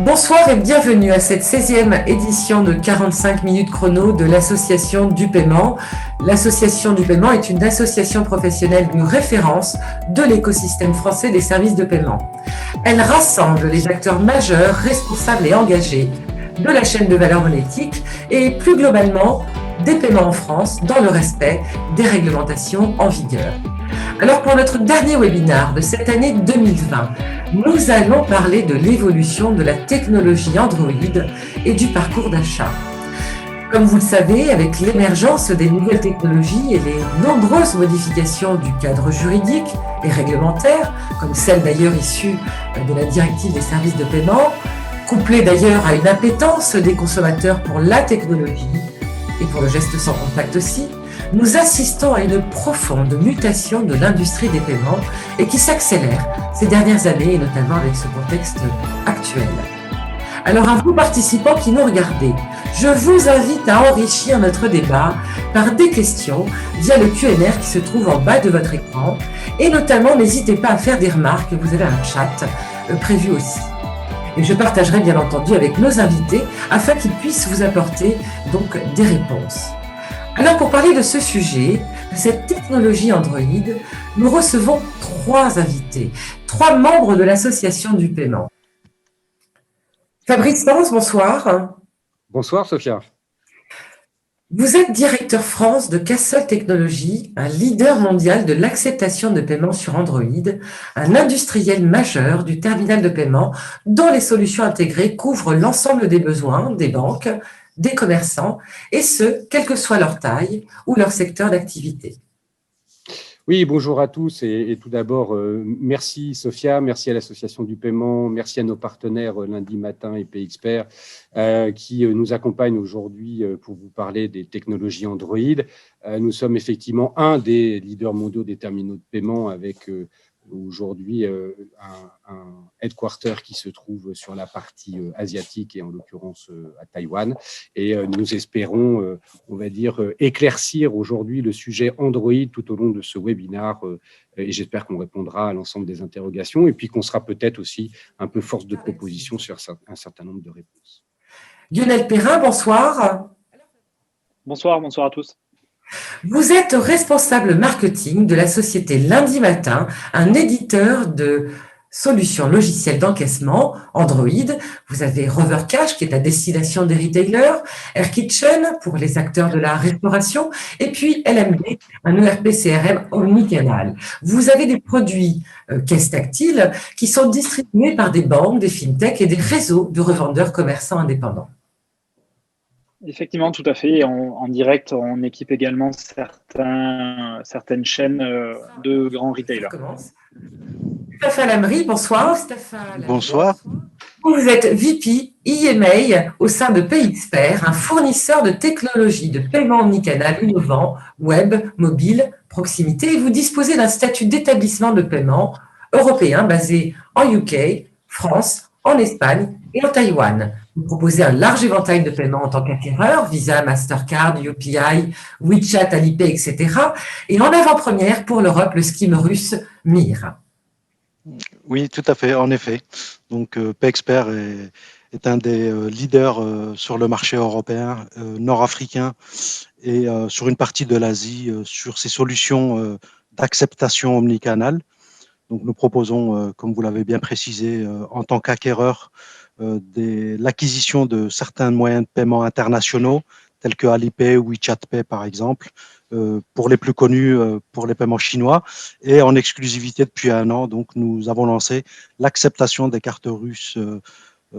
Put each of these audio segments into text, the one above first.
Bonsoir et bienvenue à cette 16e édition de 45 minutes chrono de l'Association du paiement. L'Association du paiement est une association professionnelle de référence de l'écosystème français des services de paiement. Elle rassemble les acteurs majeurs, responsables et engagés de la chaîne de valeur monétique et plus globalement des paiements en France dans le respect des réglementations en vigueur. Alors pour notre dernier webinaire de cette année 2020, nous allons parler de l'évolution de la technologie Android et du parcours d'achat. Comme vous le savez, avec l'émergence des nouvelles technologies et les nombreuses modifications du cadre juridique et réglementaire, comme celle d'ailleurs issue de la directive des services de paiement, couplée d'ailleurs à une appétence des consommateurs pour la technologie et pour le geste sans contact aussi, nous assistons à une profonde mutation de l'industrie des paiements et qui s'accélère ces dernières années, et notamment avec ce contexte actuel. Alors à vous participants qui nous regardez, je vous invite à enrichir notre débat par des questions via le Q&A qui se trouve en bas de votre écran et notamment n'hésitez pas à faire des remarques, vous avez un chat prévu aussi. Et je partagerai bien entendu avec nos invités afin qu'ils puissent vous apporter donc des réponses. Alors pour parler de ce sujet, de cette technologie Android, nous recevons trois invités, trois membres de l'association du paiement. Fabrice Pans, bonsoir. Bonsoir Sophia. Vous êtes directeur France de Castle Technologies, un leader mondial de l'acceptation de paiement sur Android, un industriel majeur du terminal de paiement dont les solutions intégrées couvrent l'ensemble des besoins des banques, des commerçants, et ce, quelle que soit leur taille ou leur secteur d'activité. Oui, bonjour à tous et tout d'abord, merci Sophia, merci à l'Association du paiement, merci à nos partenaires Lundi Matin et PXpert qui nous accompagnent aujourd'hui pour vous parler des technologies Android. Nous sommes effectivement un des leaders mondiaux des terminaux de paiement avec aujourd'hui un headquarter qui se trouve sur la partie asiatique et en l'occurrence à Taïwan. Et nous espérons, on va dire, éclaircir aujourd'hui le sujet Android tout au long de ce webinaire et j'espère qu'on répondra à l'ensemble des interrogations et puis qu'on sera peut-être aussi un peu force de proposition sur un certain nombre de réponses. Lionel Perrin, bonsoir. Bonsoir à tous. Vous êtes responsable marketing de la société Lundi Matin, un éditeur de solutions logicielles d'encaissement Android. Vous avez Rovercash qui est à destination des retailers, AirKitchen pour les acteurs de la restauration et puis LMD, un ERP CRM omnicanal. Vous avez des produits caisse tactile qui sont distribués par des banques, des fintechs et des réseaux de revendeurs commerçants indépendants. Effectivement, tout à fait. En direct, on équipe également certaines chaînes de grands retailers. Stéphane Lamry, bonsoir. Stéphane. Bonsoir. Vous êtes VP EMA au sein de PXpert, un fournisseur de technologies de paiement omnicanal innovant, web, mobile, proximité, et vous disposez d'un statut d'établissement de paiement européen basé en UK, France, en Espagne et en Taïwan. Vous proposez un large éventail de paiements en tant qu'acquéreur, Visa, Mastercard, UPI, WeChat, Alipay, etc. Et en avant-première pour l'Europe, le scheme russe MIR. Oui, tout à fait, en effet. Donc, PXpert est un des leaders sur le marché européen, nord-africain et sur une partie de l'Asie sur ces solutions d'acceptation omnicanal. Donc, nous proposons, comme vous l'avez bien précisé, en tant qu'acquéreur, l'acquisition de certains moyens de paiement internationaux, tels que Alipay ou WeChat Pay, par exemple, pour les plus connus, pour les paiements chinois. Et en exclusivité depuis 1 an, donc, nous avons lancé l'acceptation des cartes russes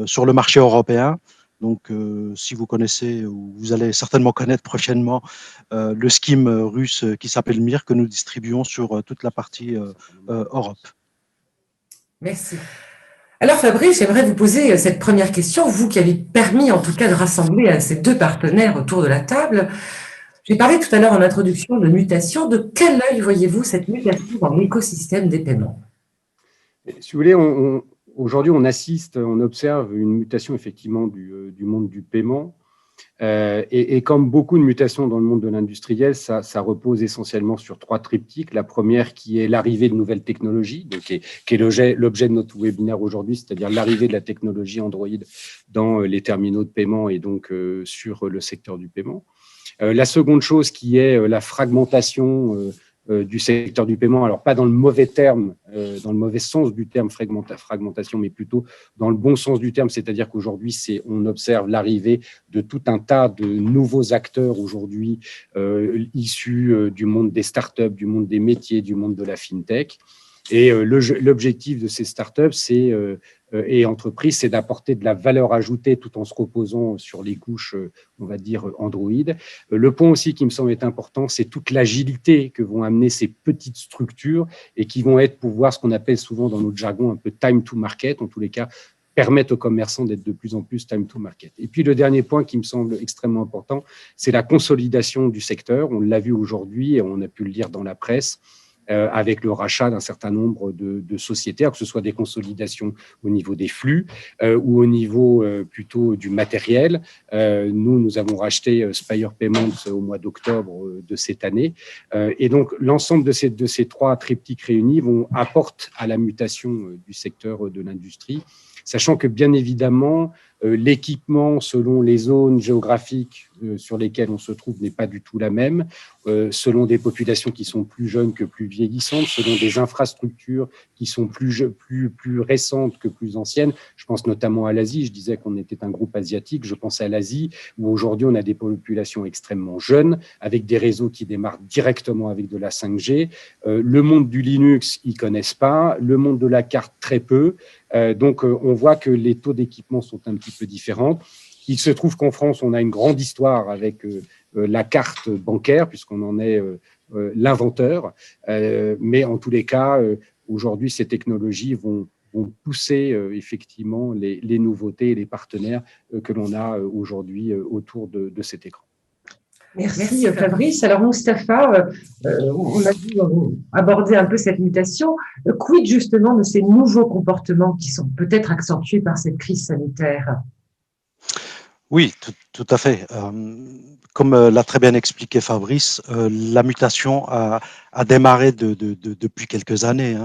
sur le marché européen. Donc, si vous connaissez, ou vous allez certainement connaître prochainement, le scheme russe qui s'appelle MIR, que nous distribuons sur toute la partie Europe. Merci. Alors Fabrice, j'aimerais vous poser cette première question, vous qui avez permis en tout cas de rassembler ces deux partenaires autour de la table. J'ai parlé tout à l'heure en introduction de mutation. De quel œil voyez-vous cette mutation dans l'écosystème des paiements? Si vous voulez, aujourd'hui on observe une mutation effectivement du monde du paiement Et comme beaucoup de mutations dans le monde de l'industriel, ça repose essentiellement sur 3 triptyques. La première qui est l'arrivée de nouvelles technologies, donc qui est l'objet de notre webinaire aujourd'hui, c'est-à-dire l'arrivée de la technologie Android dans les terminaux de paiement et donc sur le secteur du paiement. La seconde chose qui est la fragmentation du secteur du paiement, alors pas dans le mauvais terme, dans le mauvais sens du terme fragmentation, mais plutôt dans le bon sens du terme, c'est-à-dire qu'aujourd'hui, on observe l'arrivée de tout un tas de nouveaux acteurs aujourd'hui issus du monde des startups, du monde des métiers, du monde de la fintech. Et l'objectif de ces startups et entreprises, c'est d'apporter de la valeur ajoutée tout en se reposant sur les couches, on va dire, Android. Le point aussi qui me semble être important, c'est toute l'agilité que vont amener ces petites structures et qui vont être pour voir ce qu'on appelle souvent dans notre jargon un peu time to market, en tous les cas, permettent aux commerçants d'être de plus en plus time to market. Et puis le dernier point qui me semble extrêmement important, c'est la consolidation du secteur. On l'a vu aujourd'hui et on a pu le lire dans la presse, avec le rachat d'un certain nombre de sociétés, que ce soit des consolidations au niveau des flux ou au niveau plutôt du matériel. Nous avons racheté Spire Payments au mois d'octobre de cette année. Et donc, l'ensemble de ces 3 triptyques réunis apportent à la mutation du secteur de l'industrie, sachant que, bien évidemment, l'équipement, selon les zones géographiques sur lesquelles on se trouve, n'est pas du tout la même, selon des populations qui sont plus jeunes que plus vieillissantes, selon des infrastructures qui sont plus récentes que plus anciennes. Je pense notamment à l'Asie. Je disais qu'on était un groupe asiatique. Je pense à l'Asie, où aujourd'hui, on a des populations extrêmement jeunes, avec des réseaux qui démarrent directement avec de la 5G. Le monde du Linux, ils ne connaissent pas. Le monde de la carte, très peu. Donc, on voit que les taux d'équipement sont un petit peu différents. Il se trouve qu'en France, on a une grande histoire avec la carte bancaire, puisqu'on en est l'inventeur. Mais en tous les cas, aujourd'hui, ces technologies vont pousser effectivement les nouveautés et les partenaires que l'on a aujourd'hui autour de cet écran. Merci Fabrice. Alors Mustapha, on a dû aborder un peu cette mutation. Quid justement de ces nouveaux comportements qui sont peut-être accentués par cette crise sanitaire? Oui, tout à fait. Comme l'a très bien expliqué Fabrice, la mutation a démarré depuis quelques années.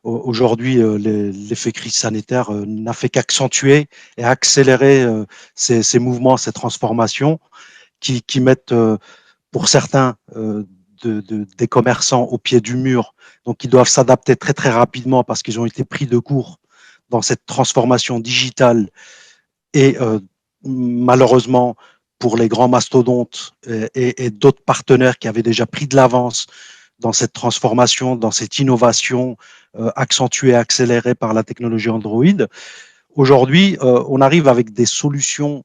Aujourd'hui, l'effet crise sanitaire n'a fait qu'accentuer et accélérer ces mouvements, ces transformations qui mettent pour certains des commerçants au pied du mur. Donc, ils doivent s'adapter très, très rapidement parce qu'ils ont été pris de court dans cette transformation digitale et malheureusement, pour les grands mastodontes et d'autres partenaires qui avaient déjà pris de l'avance dans cette transformation, dans cette innovation accentuée, accélérée par la technologie Android, aujourd'hui, on arrive avec des solutions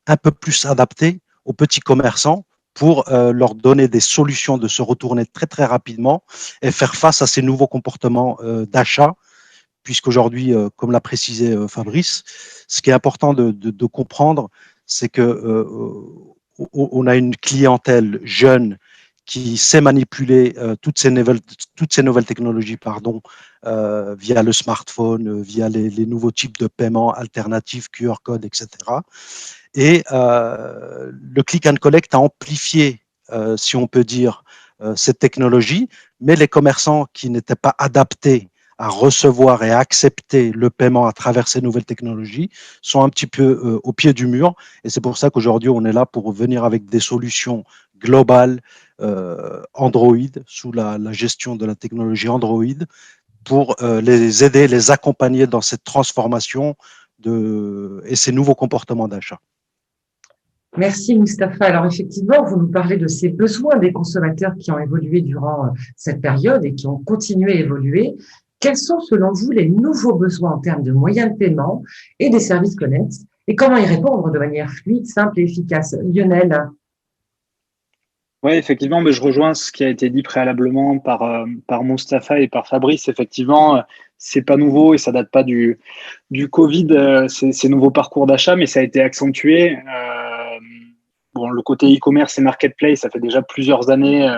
un peu plus adaptées aux petits commerçants pour leur donner des solutions de se retourner très, très rapidement et faire face à ces nouveaux comportements d'achat, puisqu'aujourd'hui, comme l'a précisé Fabrice, ce qui est important de comprendre, c'est que on a une clientèle jeune qui sait manipuler toutes ces nouvelles technologies, via le smartphone, via les nouveaux types de paiement alternatifs, QR code, etc. Et le click and collect a amplifié, si on peut dire, cette technologie, mais les commerçants qui n'étaient pas adaptés à recevoir et à accepter le paiement à travers ces nouvelles technologies sont un petit peu au pied du mur. Et c'est pour ça qu'aujourd'hui, on est là pour venir avec des solutions globales Android, sous la gestion de la technologie Android, pour les aider, les accompagner dans cette transformation et ces nouveaux comportements d'achat. Merci Mustapha. Alors effectivement, vous nous parlez de ces besoins des consommateurs qui ont évolué durant cette période et qui ont continué à évoluer. Quels sont selon vous les nouveaux besoins en termes de moyens de paiement et des services connexes et comment y répondre de manière fluide, simple et efficace? Lionel? Oui, effectivement, mais je rejoins ce qui a été dit préalablement par Mustapha et par Fabrice. Effectivement, c'est pas nouveau et ça date pas du Covid, ces nouveaux parcours d'achat, mais ça a été accentué. Bon, le côté e-commerce et marketplace, ça fait déjà plusieurs années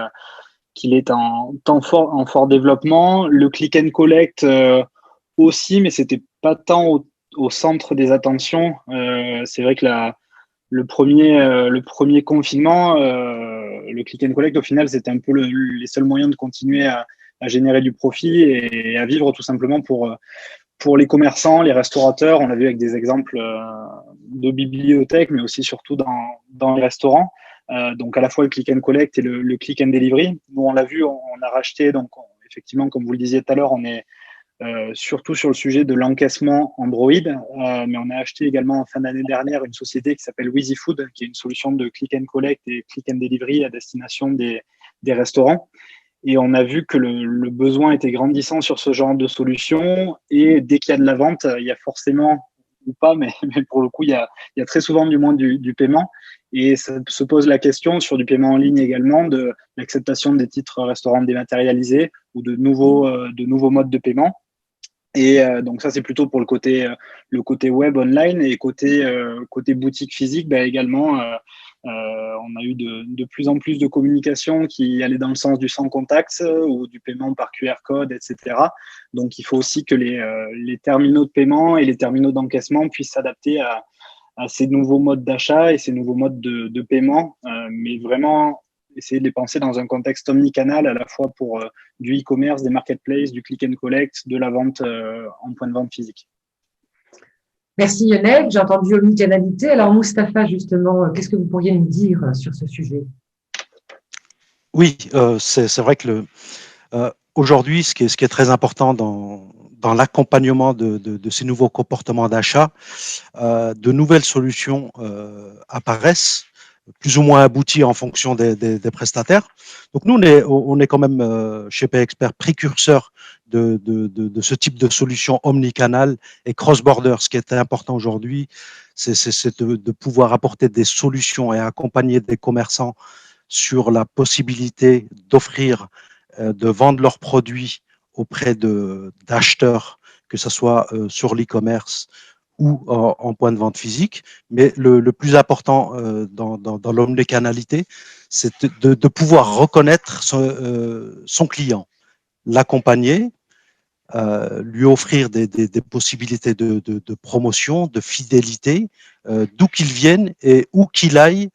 qu'il est en fort développement. Le click and collect aussi, mais c'était pas tant au centre des attentions. C'est vrai que le premier confinement, le click and collect, au final, c'était un peu les seuls moyens de continuer à générer du profit et à vivre tout simplement pour les commerçants, les restaurateurs. On l'a vu avec des exemples de bibliothèques, mais aussi surtout dans les restaurants. Donc à la fois le click and collect et le click and delivery. Nous, on l'a vu, on a racheté, donc effectivement, comme vous le disiez tout à l'heure, on est surtout sur le sujet de l'encaissement Android, mais on a acheté également en fin d'année dernière une société qui s'appelle Wheezy Food, qui est une solution de click and collect et click and delivery à destination des restaurants. Et on a vu que le besoin était grandissant sur ce genre de solution. Et dès qu'il y a de la vente, il y a forcément, ou pas, mais pour le coup, il y a très souvent du moins du paiement. Et ça se pose la question sur du paiement en ligne également, de l'acceptation des titres restaurants dématérialisés ou de nouveaux modes de paiement. Et donc ça, c'est plutôt pour le côté web online. Et côté boutique physique, bah, également, on a eu de plus en plus de communication qui allait dans le sens du sans contact ou du paiement par QR code, etc. Donc, il faut aussi que les terminaux de paiement et les terminaux d'encaissement puissent s'adapter à ces nouveaux modes d'achat et ces nouveaux modes de paiement, mais vraiment essayer de les penser dans un contexte omnicanal, à la fois pour du e-commerce, des marketplaces, du click and collect, de la vente en point de vente physique. Merci Lionel, j'ai entendu omnicanalité. Alors Mustapha, justement, qu'est-ce que vous pourriez nous dire sur ce sujet? Oui, c'est vrai que aujourd'hui, ce qui est très important dans l'accompagnement de ces nouveaux comportements d'achat, de nouvelles solutions apparaissent, plus ou moins abouties en fonction des prestataires. Donc nous, on est quand même chez PayExpert précurseur de ce type de solution omnicanal et cross-border. Ce qui est important aujourd'hui, c'est de pouvoir apporter des solutions et accompagner des commerçants sur la possibilité d'offrir, de vendre leurs produits auprès d'acheteurs, que ce soit sur l'e-commerce ou en point de vente physique. Mais le plus important dans l'omnicanalité, c'est de pouvoir reconnaître son client, l'accompagner, lui offrir des possibilités de promotion, de fidélité, d'où qu'il vienne et où qu'il aille,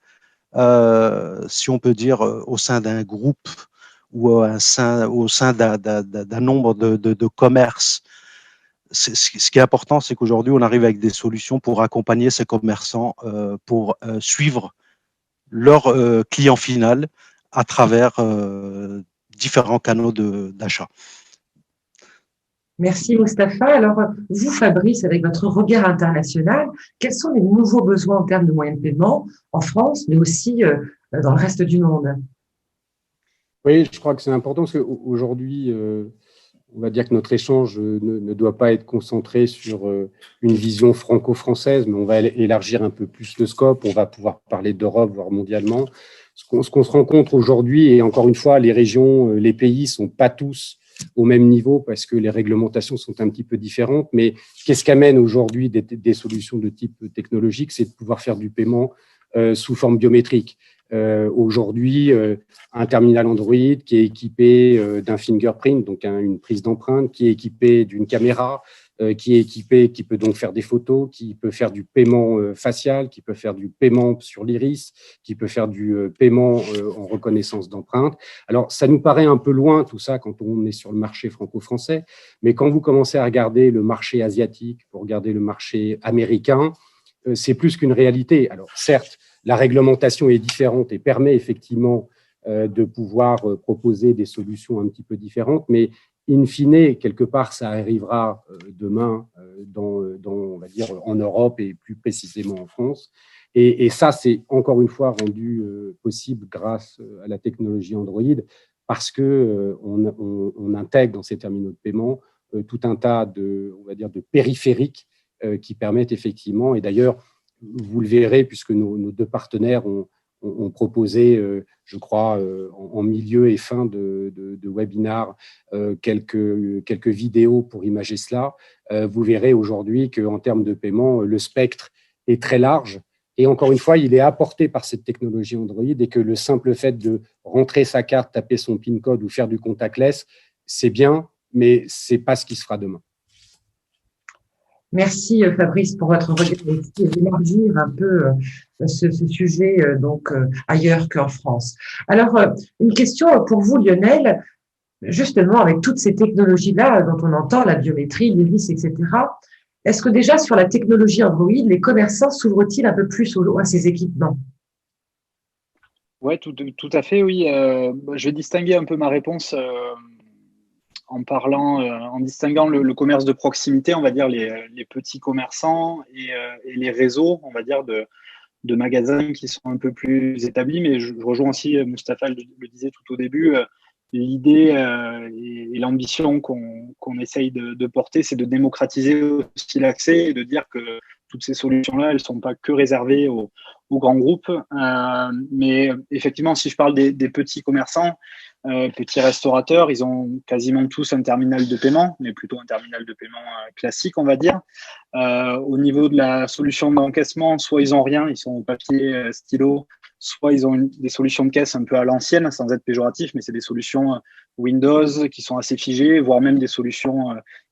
si on peut dire, au sein d'un groupe ou au sein d'un nombre de commerces. Ce qui est important, c'est qu'aujourd'hui, on arrive avec des solutions pour accompagner ces commerçants, pour suivre leur client final à travers différents canaux d'achat. Merci Mustapha. Alors, vous, Fabrice, avec votre regard international, quels sont les nouveaux besoins en termes de moyens de paiement en France, mais aussi dans le reste du monde? Oui, je crois que c'est important parce qu'aujourd'hui, on va dire que notre échange ne doit pas être concentré sur une vision franco-française, mais on va élargir un peu plus le scope, on va pouvoir parler d'Europe, voire mondialement. Ce qu'on se rencontre aujourd'hui, et encore une fois, les régions, les pays ne sont pas tous au même niveau parce que les réglementations sont un petit peu différentes, mais qu'est-ce qu'amène aujourd'hui des solutions de type technologique? C'est de pouvoir faire du paiement sous forme biométrique. Aujourd'hui, un terminal Android qui est équipé d'un fingerprint, donc une prise d'empreinte, qui est équipé d'une caméra, qui peut donc faire des photos, qui peut faire du paiement facial, qui peut faire du paiement sur l'iris, qui peut faire du paiement en reconnaissance d'empreinte. Alors, ça nous paraît un peu loin tout ça quand on est sur le marché franco-français, mais quand vous commencez à regarder le marché asiatique, vous regardez le marché américain, c'est plus qu'une réalité. Alors, certes, la réglementation est différente et permet effectivement de pouvoir proposer des solutions un petit peu différentes, mais in fine, quelque part, ça arrivera demain on va dire, en Europe et plus précisément en France. Et ça, c'est encore une fois rendu possible grâce à la technologie Android parce qu'on intègre dans ces terminaux de paiement tout un tas on va dire, de périphériques qui permettent effectivement, et d'ailleurs, vous le verrez, puisque nos deux partenaires ont proposé, je crois, en milieu et fin de webinar, quelques vidéos pour imager cela. Vous verrez aujourd'hui qu'en termes de paiement, le spectre est très large. Et encore une fois, il est apporté par cette technologie Android et que le simple fait de rentrer sa carte, taper son PIN code ou faire du contactless, c'est bien, mais ce n'est pas ce qui se fera demain. Merci Fabrice pour votre regard et d'élargir un peu ce sujet ailleurs qu'en France. Alors, une question pour vous Lionel, justement avec toutes ces technologies-là dont on entend, la biométrie, l'iris, etc. Est-ce que déjà sur la technologie Android, les commerçants s'ouvrent-ils un peu plus à ces équipements? Ouais, tout à fait, oui. Je vais distinguer un peu ma réponse en distinguant le commerce de proximité, on va dire les petits commerçants et les réseaux, on va dire de magasins qui sont un peu plus établis. Mais je rejoins aussi, Mustapha le disait tout au début, l'idée et l'ambition qu'on essaye de porter, c'est de démocratiser aussi l'accès et de dire que toutes ces solutions-là, elles ne sont pas que réservées aux grands groupes. Mais effectivement, si je parle des petits commerçants, petits restaurateurs, ils ont quasiment tous un terminal de paiement, mais plutôt un terminal de paiement classique, on va dire. Au niveau de la solution d'encaissement, soit ils n'ont rien, ils sont au papier, stylo, soit ils ont des solutions de caisse un peu à l'ancienne, sans être péjoratif, mais c'est des solutions Windows qui sont assez figées, voire même des solutions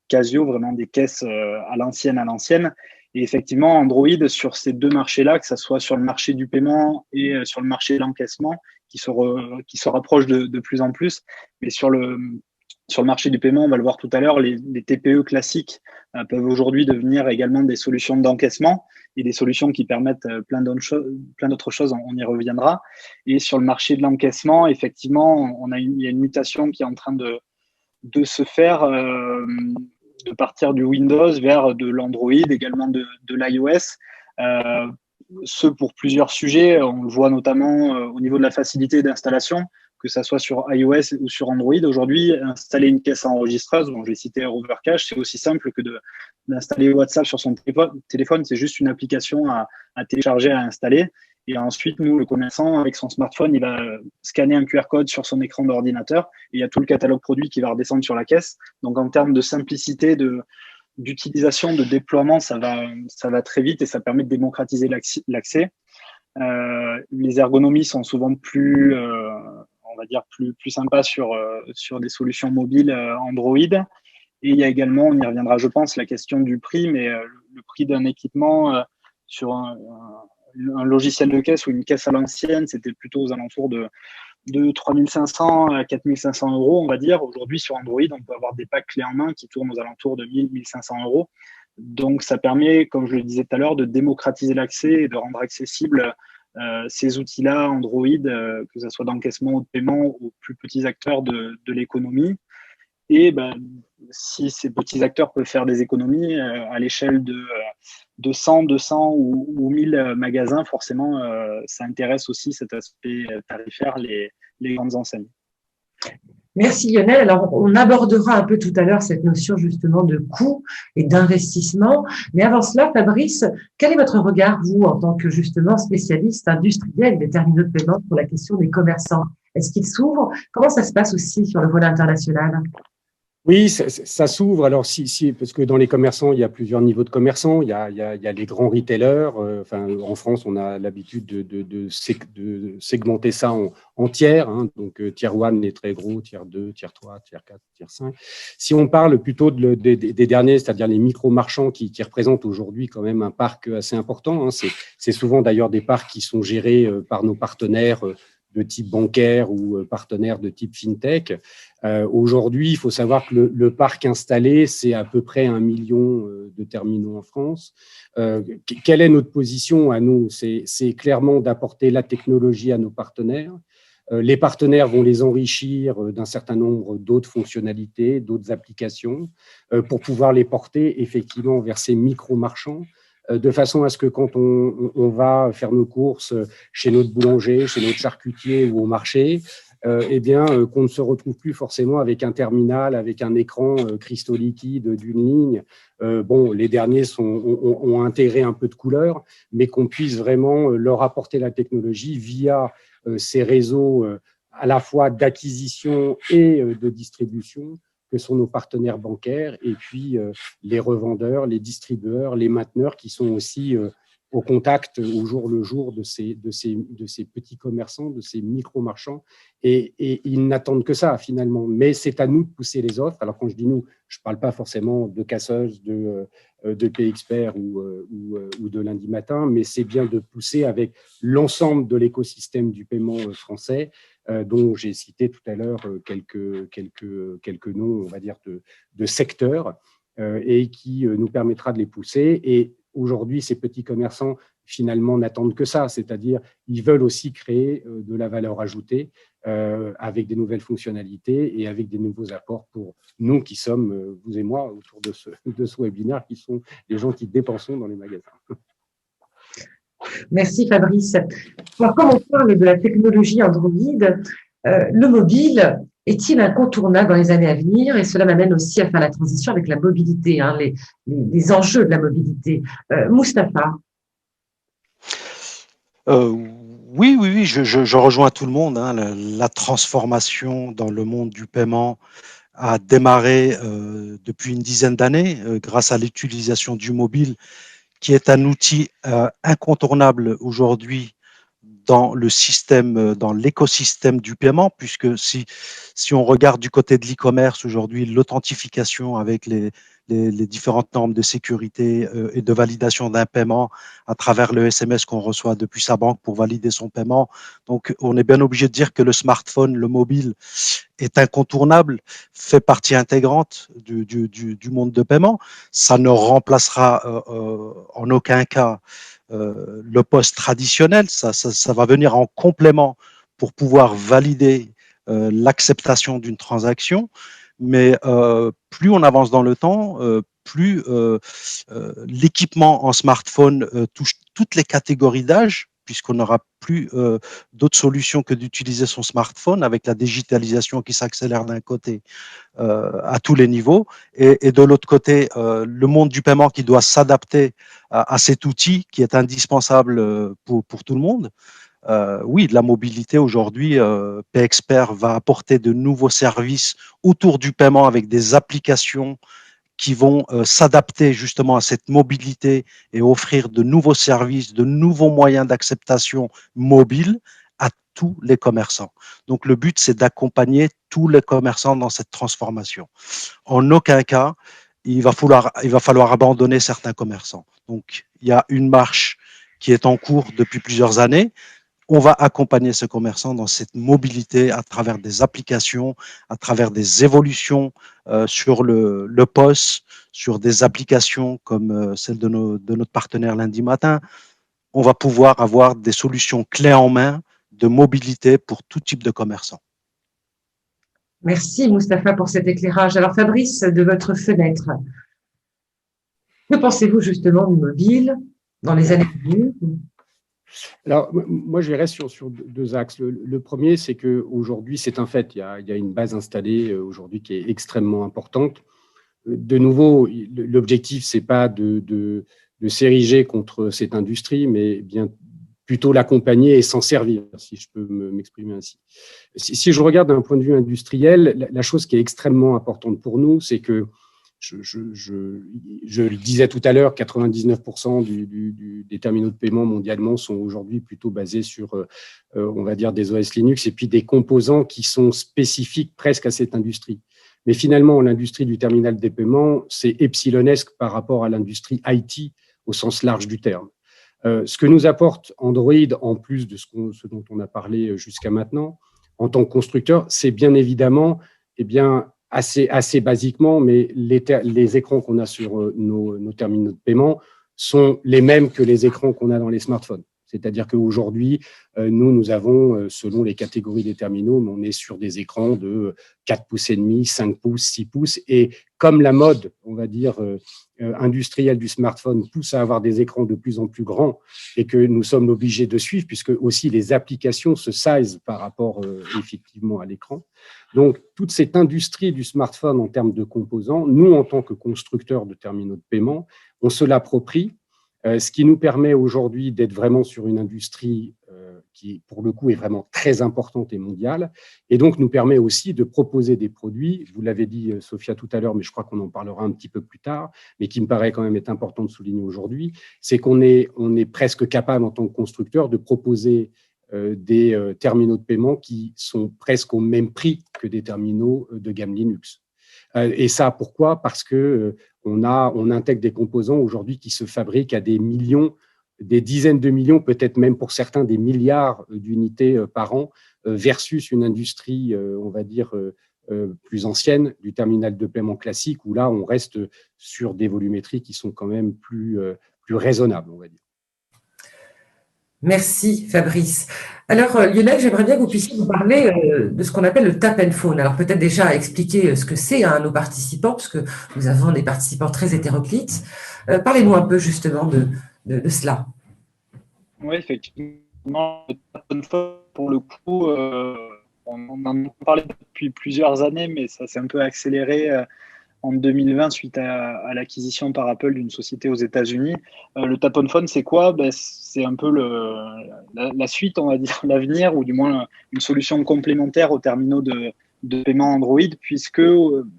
Casio, vraiment des caisses à l'ancienne. Et effectivement, Android, sur ces deux marchés-là, que ce soit sur le marché du paiement et sur le marché de l'encaissement, qui se rapprochent de plus en plus, mais sur le marché du paiement, on va le voir tout à l'heure, les TPE classiques peuvent aujourd'hui devenir également des solutions d'encaissement et des solutions qui permettent plein d'autres choses, on y reviendra. Et sur le marché de l'encaissement, effectivement, il y a une mutation qui est en train de se faire, de partir du Windows vers de l'Android, également de l'iOS. Ce pour plusieurs sujets, on le voit notamment au niveau de la facilité d'installation, que ça soit sur iOS ou sur Android. Aujourd'hui, installer une caisse enregistreuse, bon, je vais citer Overcash, c'est aussi simple que d'installer WhatsApp sur son téléphone. C'est juste une application à télécharger, à installer. Et ensuite, nous, le commerçant, avec son smartphone, il va scanner un QR code sur son écran d'ordinateur et il y a tout le catalogue produit qui va redescendre sur la caisse. Donc, en termes de simplicité, d'utilisation, de déploiement, ça va très vite et ça permet de démocratiser l'accès. Les ergonomies sont souvent plus, on va dire, plus sympas sur des solutions mobiles Android. Et il y a également, on y reviendra, je pense, la question du prix, mais le prix d'un équipement sur un logiciel de caisse ou une caisse à l'ancienne, c'était plutôt aux alentours de 3 500 à 4 500 euros, on va dire. Aujourd'hui, sur Android, on peut avoir des packs clés en main qui tournent aux alentours de 1 000, 1 500 euros. Donc, ça permet, comme je le disais tout à l'heure, de démocratiser l'accès et de rendre accessible ces outils-là, Android, que ce soit d'encaissement ou de paiement, aux plus petits acteurs de l'économie. Et si ces petits acteurs peuvent faire des économies à l'échelle de 100, 200 ou 1000 magasins, forcément, ça intéresse aussi cet aspect tarifaire, les grandes enseignes. Merci Lionel. Alors, on abordera un peu tout à l'heure cette notion justement de coût et d'investissement. Mais avant cela, Fabrice, quel est votre regard, vous, en tant que justement spécialiste industriel des terminaux de paiement pour la question des commerçants? Est-ce qu'ils s'ouvrent? Comment ça se passe aussi sur le volet international? Oui, ça s'ouvre. Alors, parce que dans les commerçants, il y a plusieurs niveaux de commerçants. Il y a les grands retailers. En France, on a l'habitude de segmenter ça en tiers. Hein. Donc, tier 1, les très gros, tier 2, tier 3, tier 4, tier 5. Si on parle plutôt des derniers, c'est-à-dire les micro-marchands qui représentent aujourd'hui quand même un parc assez important, hein. C'est souvent d'ailleurs des parcs qui sont gérés par nos partenaires de type bancaire ou partenaires de type fintech. Aujourd'hui, il faut savoir que le parc installé, c'est à peu près 1 million de terminaux en France. Quelle est notre position à nous? C'est clairement d'apporter la technologie à nos partenaires. Les partenaires vont les enrichir d'un certain nombre d'autres fonctionnalités, d'autres applications, pour pouvoir les porter effectivement vers ces micro-marchands, de façon à ce que quand on va faire nos courses chez notre boulanger, chez notre charcutier ou au marché, qu'on ne se retrouve plus forcément avec un terminal, avec un écran cristaux liquide d'une ligne. Les derniers ont intégré un peu de couleur, mais qu'on puisse vraiment leur apporter la technologie via ces réseaux à la fois d'acquisition et de distribution que sont nos partenaires bancaires, et puis les revendeurs, les distribueurs, les mainteneurs qui sont aussi au contact au jour le jour de ces petits commerçants, de ces micro-marchands, et ils n'attendent que ça finalement. Mais c'est à nous de pousser les offres. Alors quand je dis nous, je ne parle pas forcément de Casseuse, de PXpert ou de Lundi Matin, mais c'est bien de pousser avec l'ensemble de l'écosystème du paiement français, dont j'ai cité tout à l'heure quelques noms, on va dire, de secteurs, et qui nous permettra de les pousser. Et aujourd'hui, ces petits commerçants, finalement, n'attendent que ça, c'est-à-dire ils veulent aussi créer de la valeur ajoutée avec des nouvelles fonctionnalités et avec des nouveaux apports pour nous qui sommes, vous et moi, autour de ce webinaire, qui sont les gens qui dépensons dans les magasins. Merci Fabrice. Alors, comme on parle de la technologie Android, le mobile est-il incontournable dans les années à venir? Et cela m'amène aussi à faire la transition avec la mobilité, hein, les enjeux de la mobilité. Mustapha. Oui, je rejoins tout le monde, hein. La transformation dans le monde du paiement a démarré depuis une dizaine d'années grâce à l'utilisation du mobile, qui est un outil incontournable aujourd'hui dans le système, dans l'écosystème du paiement, puisque si on regarde du côté de l'e-commerce aujourd'hui, l'authentification avec les différentes normes de sécurité et de validation d'un paiement à travers le SMS qu'on reçoit depuis sa banque pour valider son paiement. Donc, on est bien obligé de dire que le smartphone, le mobile, est incontournable, fait partie intégrante du monde de paiement. Ça ne remplacera en aucun cas le POS traditionnel. Ça va venir en complément pour pouvoir valider l'acceptation d'une transaction. Mais plus on avance dans le temps, plus l'équipement en smartphone touche toutes les catégories d'âge, puisqu'on n'aura plus d'autres solutions que d'utiliser son smartphone avec la digitalisation qui s'accélère d'un côté à tous les niveaux, et de l'autre côté, le monde du paiement qui doit s'adapter à cet outil qui est indispensable pour tout le monde. Oui, de la mobilité aujourd'hui, PXpert va apporter de nouveaux services autour du paiement avec des applications qui vont s'adapter justement à cette mobilité et offrir de nouveaux services, de nouveaux moyens d'acceptation mobile à tous les commerçants. Donc le but, c'est d'accompagner tous les commerçants dans cette transformation. En aucun cas, il va falloir abandonner certains commerçants. Donc il y a une marche qui est en cours depuis plusieurs années. On va accompagner ce commerçant dans cette mobilité à travers des applications, à travers des évolutions sur le POS, sur des applications comme celle de notre partenaire Lundi Matin. On va pouvoir avoir des solutions clés en main de mobilité pour tout type de commerçant. Merci Mustapha pour cet éclairage. Alors Fabrice, de votre fenêtre, que pensez-vous justement du mobile dans les années à venir? Alors, moi, je verrais sur deux axes. Le premier, c'est qu'aujourd'hui, c'est un fait, il y a une base installée aujourd'hui qui est extrêmement importante. De nouveau, l'objectif, ce n'est pas de s'ériger contre cette industrie, mais bien plutôt l'accompagner et s'en servir, si je peux m'exprimer ainsi. Si je regarde d'un point de vue industriel, la chose qui est extrêmement importante pour nous, c'est que je le disais tout à l'heure, 99% des terminaux de paiement mondialement sont aujourd'hui plutôt basés sur, on va dire, des OS Linux et puis des composants qui sont spécifiques presque à cette industrie. Mais finalement, l'industrie du terminal des paiements, c'est epsilonesque par rapport à l'industrie IT au sens large du terme. Ce que nous apporte Android, en plus de ce dont on a parlé jusqu'à maintenant, en tant que constructeur, c'est bien évidemment, assez basiquement, mais les écrans qu'on a sur nos terminaux de paiement sont les mêmes que les écrans qu'on a dans les smartphones. C'est-à-dire qu'aujourd'hui, nous avons, selon les catégories des terminaux, on est sur des écrans de 4,5 pouces, 5 pouces, 6 pouces. Et comme la mode, on va dire, industrielle du smartphone pousse à avoir des écrans de plus en plus grands et que nous sommes obligés de suivre, puisque aussi les applications se size par rapport effectivement à l'écran. Donc, toute cette industrie du smartphone en termes de composants, nous, en tant que constructeurs de terminaux de paiement, on se l'approprie. Ce qui nous permet aujourd'hui d'être vraiment sur une industrie qui, pour le coup, est vraiment très importante et mondiale, et donc nous permet aussi de proposer des produits, vous l'avez dit, Sophia, tout à l'heure, mais je crois qu'on en parlera un petit peu plus tard, mais qui me paraît quand même être important de souligner aujourd'hui, c'est qu'on est presque capable, en tant que constructeur, de proposer des terminaux de paiement qui sont presque au même prix que des terminaux de gamme Linux. Et ça, pourquoi? Parce que on intègre des composants aujourd'hui qui se fabriquent à des millions, des dizaines de millions, peut-être même pour certains des milliards d'unités par an, versus une industrie, on va dire, plus ancienne du terminal de paiement classique, où là, on reste sur des volumétries qui sont quand même plus raisonnables, on va dire. Merci Fabrice. Alors Lionel, j'aimerais bien que vous puissiez nous parler de ce qu'on appelle le tap and phone. Alors peut-être déjà expliquer ce que c'est à nos participants, parce que nous avons des participants très hétéroclites. Parlez-nous un peu justement de cela. Oui, effectivement, le tap and phone, pour le coup, on en a parlé depuis plusieurs années, mais ça s'est un peu accéléré en 2020 suite à l'acquisition par Apple d'une société aux États-Unis. Le tap on phone, c'est quoi? C'est un peu la suite, on va dire, l'avenir, ou du moins une solution complémentaire aux terminaux de paiement Android, puisque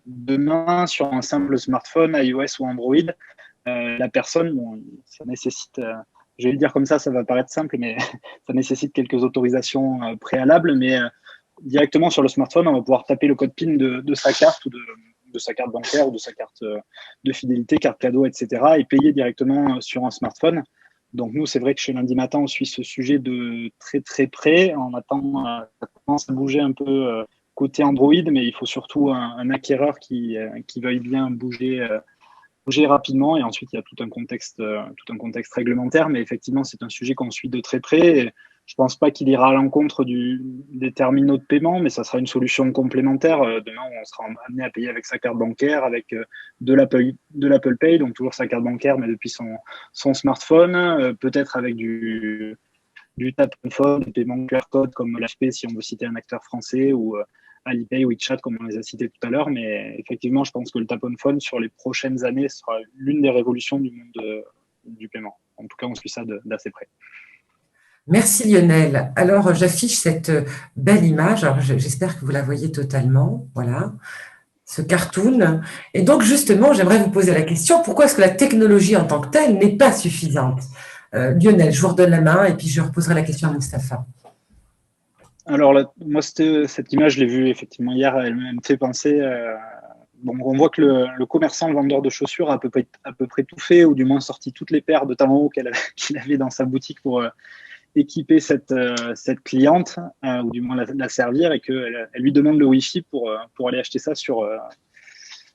demain, sur un simple smartphone, iOS ou Android, la personne, bon, ça nécessite, je vais le dire comme ça va paraître simple, mais ça nécessite quelques autorisations préalables, mais directement sur le smartphone, on va pouvoir taper le code PIN de sa carte ou de sa carte bancaire ou de sa carte de fidélité, carte cadeau, etc. et payer directement sur un smartphone. Donc nous, c'est vrai que chez Lundi Matin, on suit ce sujet de très très près. On attend, ça commence à bouger un peu côté Android, mais il faut surtout un acquéreur qui veuille bien bouger rapidement. Et ensuite, il y a tout un contexte réglementaire, mais effectivement, c'est un sujet qu'on suit de très près. Et je pense pas qu'il ira à l'encontre des terminaux de paiement, mais ça sera une solution complémentaire. Demain, on sera amené à payer avec sa carte bancaire, avec de l'Apple Pay, donc toujours sa carte bancaire, mais depuis son smartphone, peut-être avec du tap on phone, des paiements QR code comme l'HP si on veut citer un acteur français, ou Alipay, WeChat comme on les a cités tout à l'heure. Mais effectivement, je pense que le tap on phone sur les prochaines années sera l'une des révolutions du monde du paiement. En tout cas, on suit ça d'assez près. Merci Lionel. Alors, j'affiche cette belle image. Alors, j'espère que vous la voyez totalement. Voilà, ce cartoon. Et donc, justement, j'aimerais vous poser la question, pourquoi est-ce que la technologie en tant que telle n'est pas suffisante? Lionel, je vous redonne la main et puis je reposerai la question à Mustapha. Alors, moi, cette image, je l'ai vue effectivement hier. Elle me fait penser… Bon, on voit que le commerçant, le vendeur de chaussures a à peu près tout fait, ou du moins sorti toutes les paires de talons hauts qu'il avait dans sa boutique pour équiper cette cliente, ou du moins la servir, et qu'elle lui demande le Wi-Fi pour aller acheter ça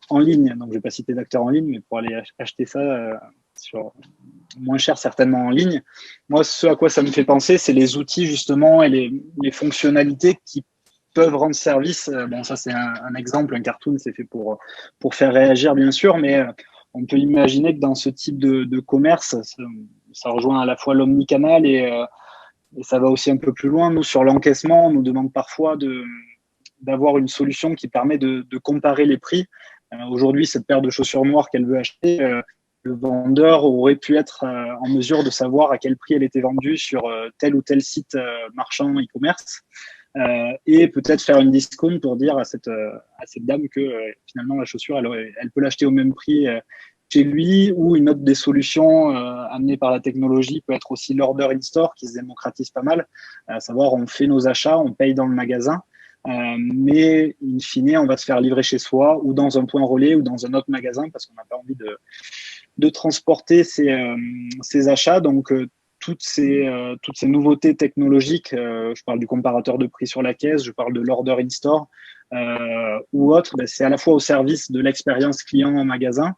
en ligne. Donc, je ne vais pas citer d'acteur en ligne, mais pour aller acheter ça sur moins cher certainement en ligne. Moi, ce à quoi ça me fait penser, c'est les outils justement et les fonctionnalités qui peuvent rendre service. Bon, ça c'est un exemple, un cartoon, c'est fait pour faire réagir bien sûr, mais on peut imaginer que dans ce type de commerce, ça rejoint à la fois l'omnicanal et ça va aussi un peu plus loin. Nous, sur l'encaissement, on nous demande parfois d'avoir une solution qui permet de comparer les prix. Aujourd'hui, cette paire de chaussures noires qu'elle veut acheter, le vendeur aurait pu être en mesure de savoir à quel prix elle était vendue sur tel ou tel site marchand e-commerce, et peut-être faire une discount pour dire à cette dame que finalement la chaussure, elle peut l'acheter au même prix chez lui. Ou une autre des solutions amenées par la technologie peut être aussi l'order in store, qui se démocratise pas mal, à savoir on fait nos achats, on paye dans le magasin, mais in fine on va se faire livrer chez soi ou dans un point relais ou dans un autre magasin parce qu'on n'a pas envie de transporter ces achats. Donc toutes ces nouveautés technologiques, je parle du comparateur de prix sur la caisse, je parle de l'order in store ou autre, c'est à la fois au service de l'expérience client en magasin,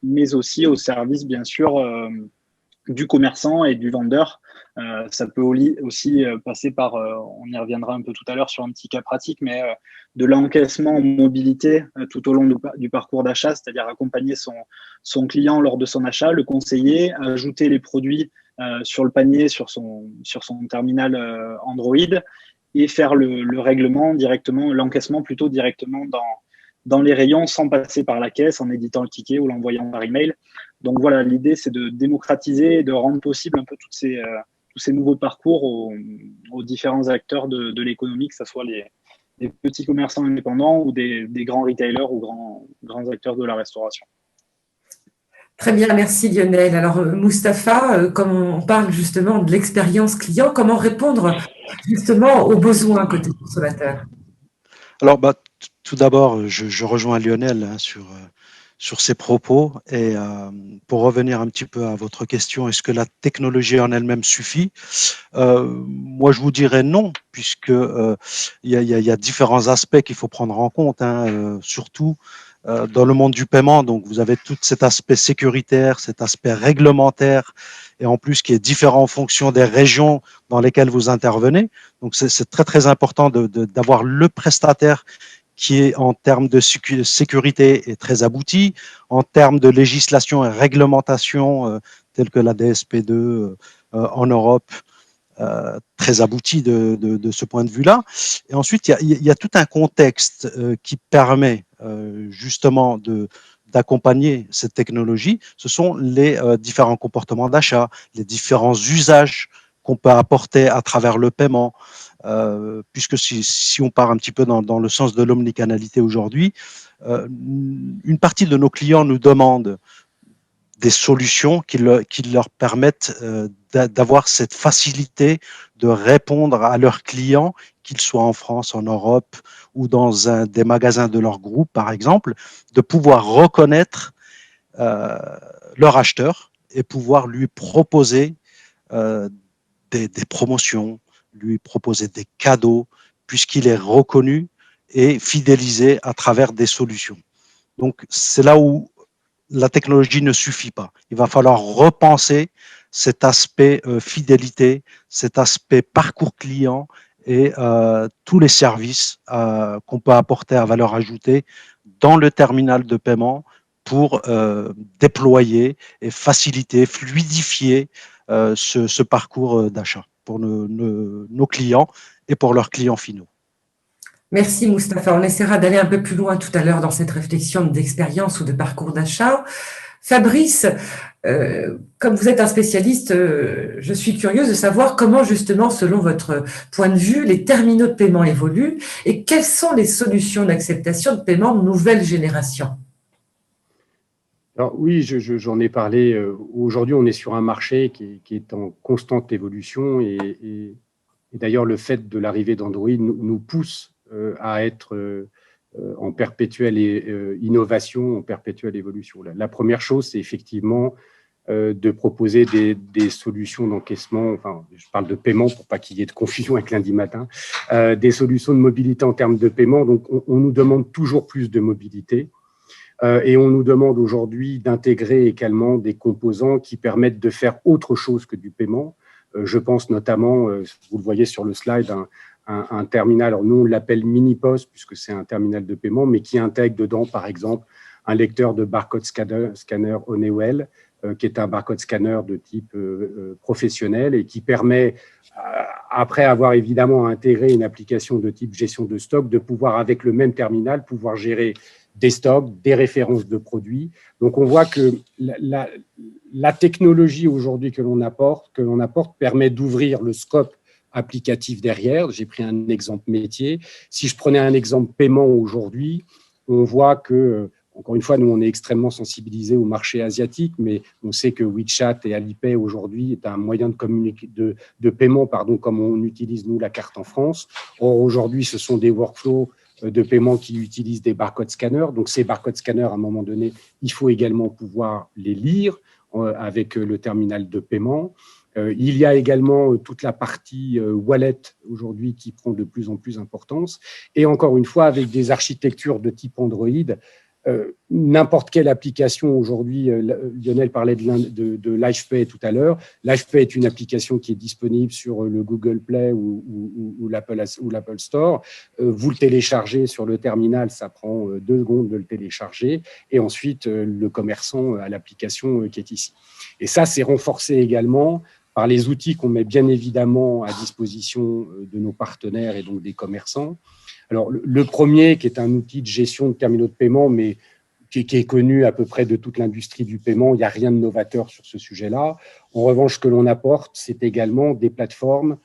mais aussi au service bien sûr du commerçant et du vendeur. Ça peut aussi passer par, on y reviendra un peu tout à l'heure sur un petit cas pratique, mais de l'encaissement en mobilité tout au long du parcours d'achat, c'est-à-dire accompagner son client lors de son achat, le conseiller, ajouter les produits sur le panier, sur son terminal Android, et faire le règlement directement, l'encaissement plutôt directement dans les rayons, sans passer par la caisse, en éditant le ticket ou l'envoyant par email. Donc voilà, l'idée c'est de démocratiser et de rendre possible un peu toutes ces nouveaux parcours aux différents acteurs de l'économie, que ce soit les petits commerçants indépendants ou des grands retailers ou grands acteurs de la restauration. Très bien, merci Lionel. Alors Mustapha, comme on parle justement de l'expérience client, comment répondre justement aux besoins côté consommateur? Alors, tout d'abord, je rejoins Lionel sur ses propos. Et pour revenir un petit peu à votre question, est-ce que la technologie en elle-même suffit? Moi, je vous dirais non, puisque il y a différents aspects qu'il faut prendre en compte, hein, surtout dans le monde du paiement. Donc, vous avez tout cet aspect sécuritaire, cet aspect réglementaire, et en plus qui est différent en fonction des régions dans lesquelles vous intervenez. Donc, c'est très, très important d'avoir le prestataire qui est en termes de sécurité est très abouti, en termes de législation et réglementation telle que la DSP2 en Europe, très abouti de ce point de vue-là. Et ensuite, il y a tout un contexte qui permet justement d'accompagner cette technologie. Ce sont les différents comportements d'achat, les différents usages qu'on peut apporter à travers le paiement. Puisque si on part un petit peu dans le sens de l'omnicanalité aujourd'hui, une partie de nos clients nous demandent des solutions qui leur permettent d'avoir cette facilité de répondre à leurs clients, qu'ils soient en France, en Europe ou dans des magasins de leur groupe, par exemple, de pouvoir reconnaître leur acheteur et pouvoir lui proposer des promotions, lui proposer des cadeaux, puisqu'il est reconnu et fidélisé à travers des solutions. Donc, c'est là où la technologie ne suffit pas. Il va falloir repenser cet aspect fidélité, cet aspect parcours client et tous les services qu'on peut apporter à valeur ajoutée dans le terminal de paiement pour déployer et faciliter, fluidifier ce parcours d'achat pour nos clients et pour leurs clients finaux. Merci Mustapha. On essaiera d'aller un peu plus loin tout à l'heure dans cette réflexion d'expérience ou de parcours d'achat. Fabrice, comme vous êtes un spécialiste, je suis curieuse de savoir comment justement, selon votre point de vue, les terminaux de paiement évoluent et quelles sont les solutions d'acceptation de paiement de nouvelle génération. Alors oui, j'en ai parlé. Aujourd'hui, on est sur un marché qui est en constante évolution et d'ailleurs, le fait de l'arrivée d'Android nous pousse à être en perpétuelle innovation, en perpétuelle évolution. La première chose, c'est effectivement de proposer des solutions d'encaissement, enfin, je parle de paiement pour pas qu'il y ait de confusion avec lundi matin, des solutions de mobilité en termes de paiement. Donc, on nous demande toujours plus de mobilité. Et on nous demande aujourd'hui d'intégrer également des composants qui permettent de faire autre chose que du paiement. Je pense notamment, vous le voyez sur le slide, un terminal, alors nous on l'appelle mini-POS puisque c'est un terminal de paiement, mais qui intègre dedans par exemple un lecteur de barcode scanner Honeywell, qui est un barcode scanner de type professionnel et qui permet, après avoir évidemment intégré une application de type gestion de stock, de pouvoir avec le même terminal pouvoir gérer des stocks, des références de produits. Donc, on voit que la technologie aujourd'hui que l'on apporte permet d'ouvrir le scope applicatif derrière. J'ai pris un exemple métier. Si je prenais un exemple paiement aujourd'hui, on voit que, encore une fois, nous, on est extrêmement sensibilisés au marché asiatique, mais on sait que WeChat et Alipay aujourd'hui est un moyen de paiement, comme on utilise, nous, la carte en France. Or, aujourd'hui, ce sont des workflows de paiement qui utilisent des barcodes scanners. Donc, ces barcodes scanners, à un moment donné, il faut également pouvoir les lire avec le terminal de paiement. Il y a également toute la partie wallet aujourd'hui qui prend de plus en plus d'importance. Et encore une fois, avec des architectures de type Android, n'importe quelle application aujourd'hui, Lionel parlait de LivePay tout à l'heure. LivePay est une application qui est disponible sur le Google Play ou l'Apple Store. Vous le téléchargez sur le terminal, ça prend 2 secondes de le télécharger. Et ensuite, le commerçant a l'application qui est ici. Et ça, c'est renforcé également par les outils qu'on met bien évidemment à disposition de nos partenaires et donc des commerçants. Alors, le premier, qui est un outil de gestion de terminaux de paiement, mais qui est connu à peu près de toute l'industrie du paiement. Il n'y a rien de novateur sur ce sujet-là. En revanche, ce que l'on apporte, c'est également des plateformes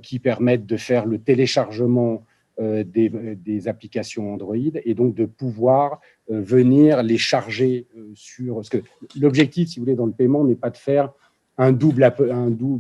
qui permettent de faire le téléchargement des applications Android et donc de pouvoir venir les charger sur… Parce que l'objectif, si vous voulez, dans le paiement n'est pas de faire un double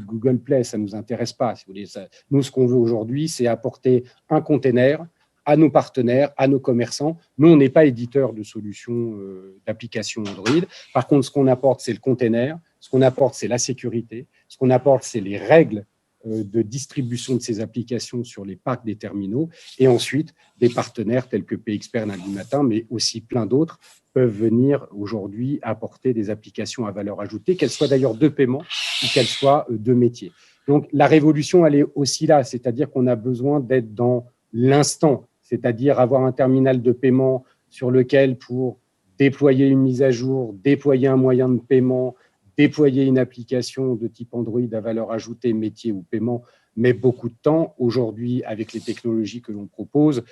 Google Play, ça ne nous intéresse pas. Si vous voulez. Nous, ce qu'on veut aujourd'hui, c'est apporter un container à nos partenaires, à nos commerçants. Nous, on n'est pas éditeur de solutions d'applications Android. Par contre, ce qu'on apporte, c'est le container. Ce qu'on apporte, c'est la sécurité. Ce qu'on apporte, c'est les règles de distribution de ces applications sur les parcs des terminaux. Et ensuite, des partenaires tels que PXpert lundi matin, mais aussi plein d'autres, peuvent venir aujourd'hui apporter des applications à valeur ajoutée, qu'elles soient d'ailleurs de paiement ou qu'elles soient de métier. Donc, la révolution, elle est aussi là, c'est-à-dire qu'on a besoin d'être dans l'instant, c'est-à-dire avoir un terminal de paiement sur lequel, pour déployer une mise à jour, déployer un moyen de paiement, déployer une application de type Android à valeur ajoutée, métier ou paiement, met beaucoup de temps. Aujourd'hui, avec les technologies que l'on propose,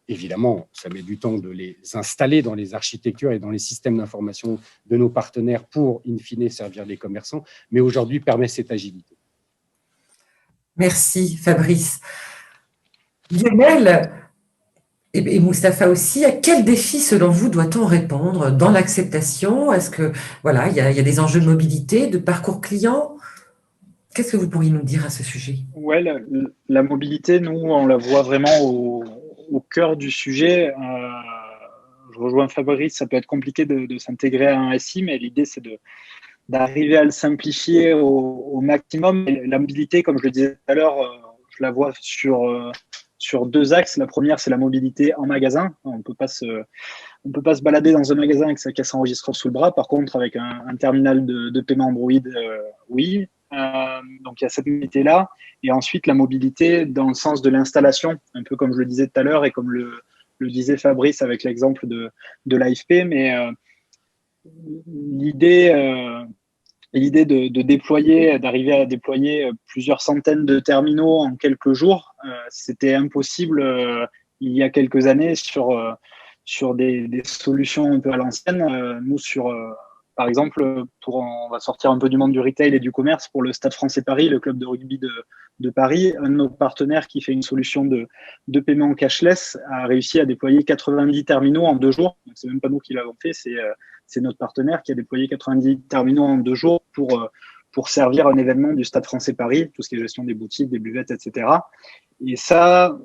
évidemment, ça met du temps de les installer dans les architectures et dans les systèmes d'information de nos partenaires pour, in fine, servir les commerçants, mais aujourd'hui permet cette agilité. Merci Fabrice. Lionel et Mustapha aussi, à quel défi, selon vous, doit-on répondre dans l'acceptation? Est-ce que, voilà, il y a des enjeux de mobilité, de parcours client? Qu'est-ce que vous pourriez nous dire à ce sujet? Ouais, la mobilité, nous, on la voit vraiment au cœur du sujet. Je rejoins Fabrice, ça peut être compliqué de s'intégrer à un SI, mais l'idée, c'est d'arriver à le simplifier au maximum. Et la mobilité, comme je le disais tout à l'heure, je la vois sur deux axes. La première, c'est la mobilité en magasin. On ne peut pas se balader dans un magasin avec sa caisse enregistreur sous le bras. Par contre, avec un terminal de paiement Android, oui. Donc, il y a cette mobilité-là. Et ensuite, la mobilité dans le sens de l'installation, un peu comme je le disais tout à l'heure et comme le disait Fabrice avec l'exemple de l'AFP. Mais l'idée de déployer, d'arriver à déployer plusieurs centaines de terminaux en quelques jours, c'était impossible il y a quelques années sur des solutions un peu à l'ancienne. Nous, par exemple, on va sortir un peu du monde du retail et du commerce, pour le Stade Français Paris, le club de rugby de Paris, un de nos partenaires qui fait une solution de paiement cashless a réussi à déployer 90 terminaux en 2 jours. Donc, c'est même pas nous qui l'avons fait, c'est notre partenaire qui a déployé 90 terminaux en 2 jours pour servir un événement du Stade Français Paris, tout ce qui est gestion des boutiques, des buvettes, etc. Et ça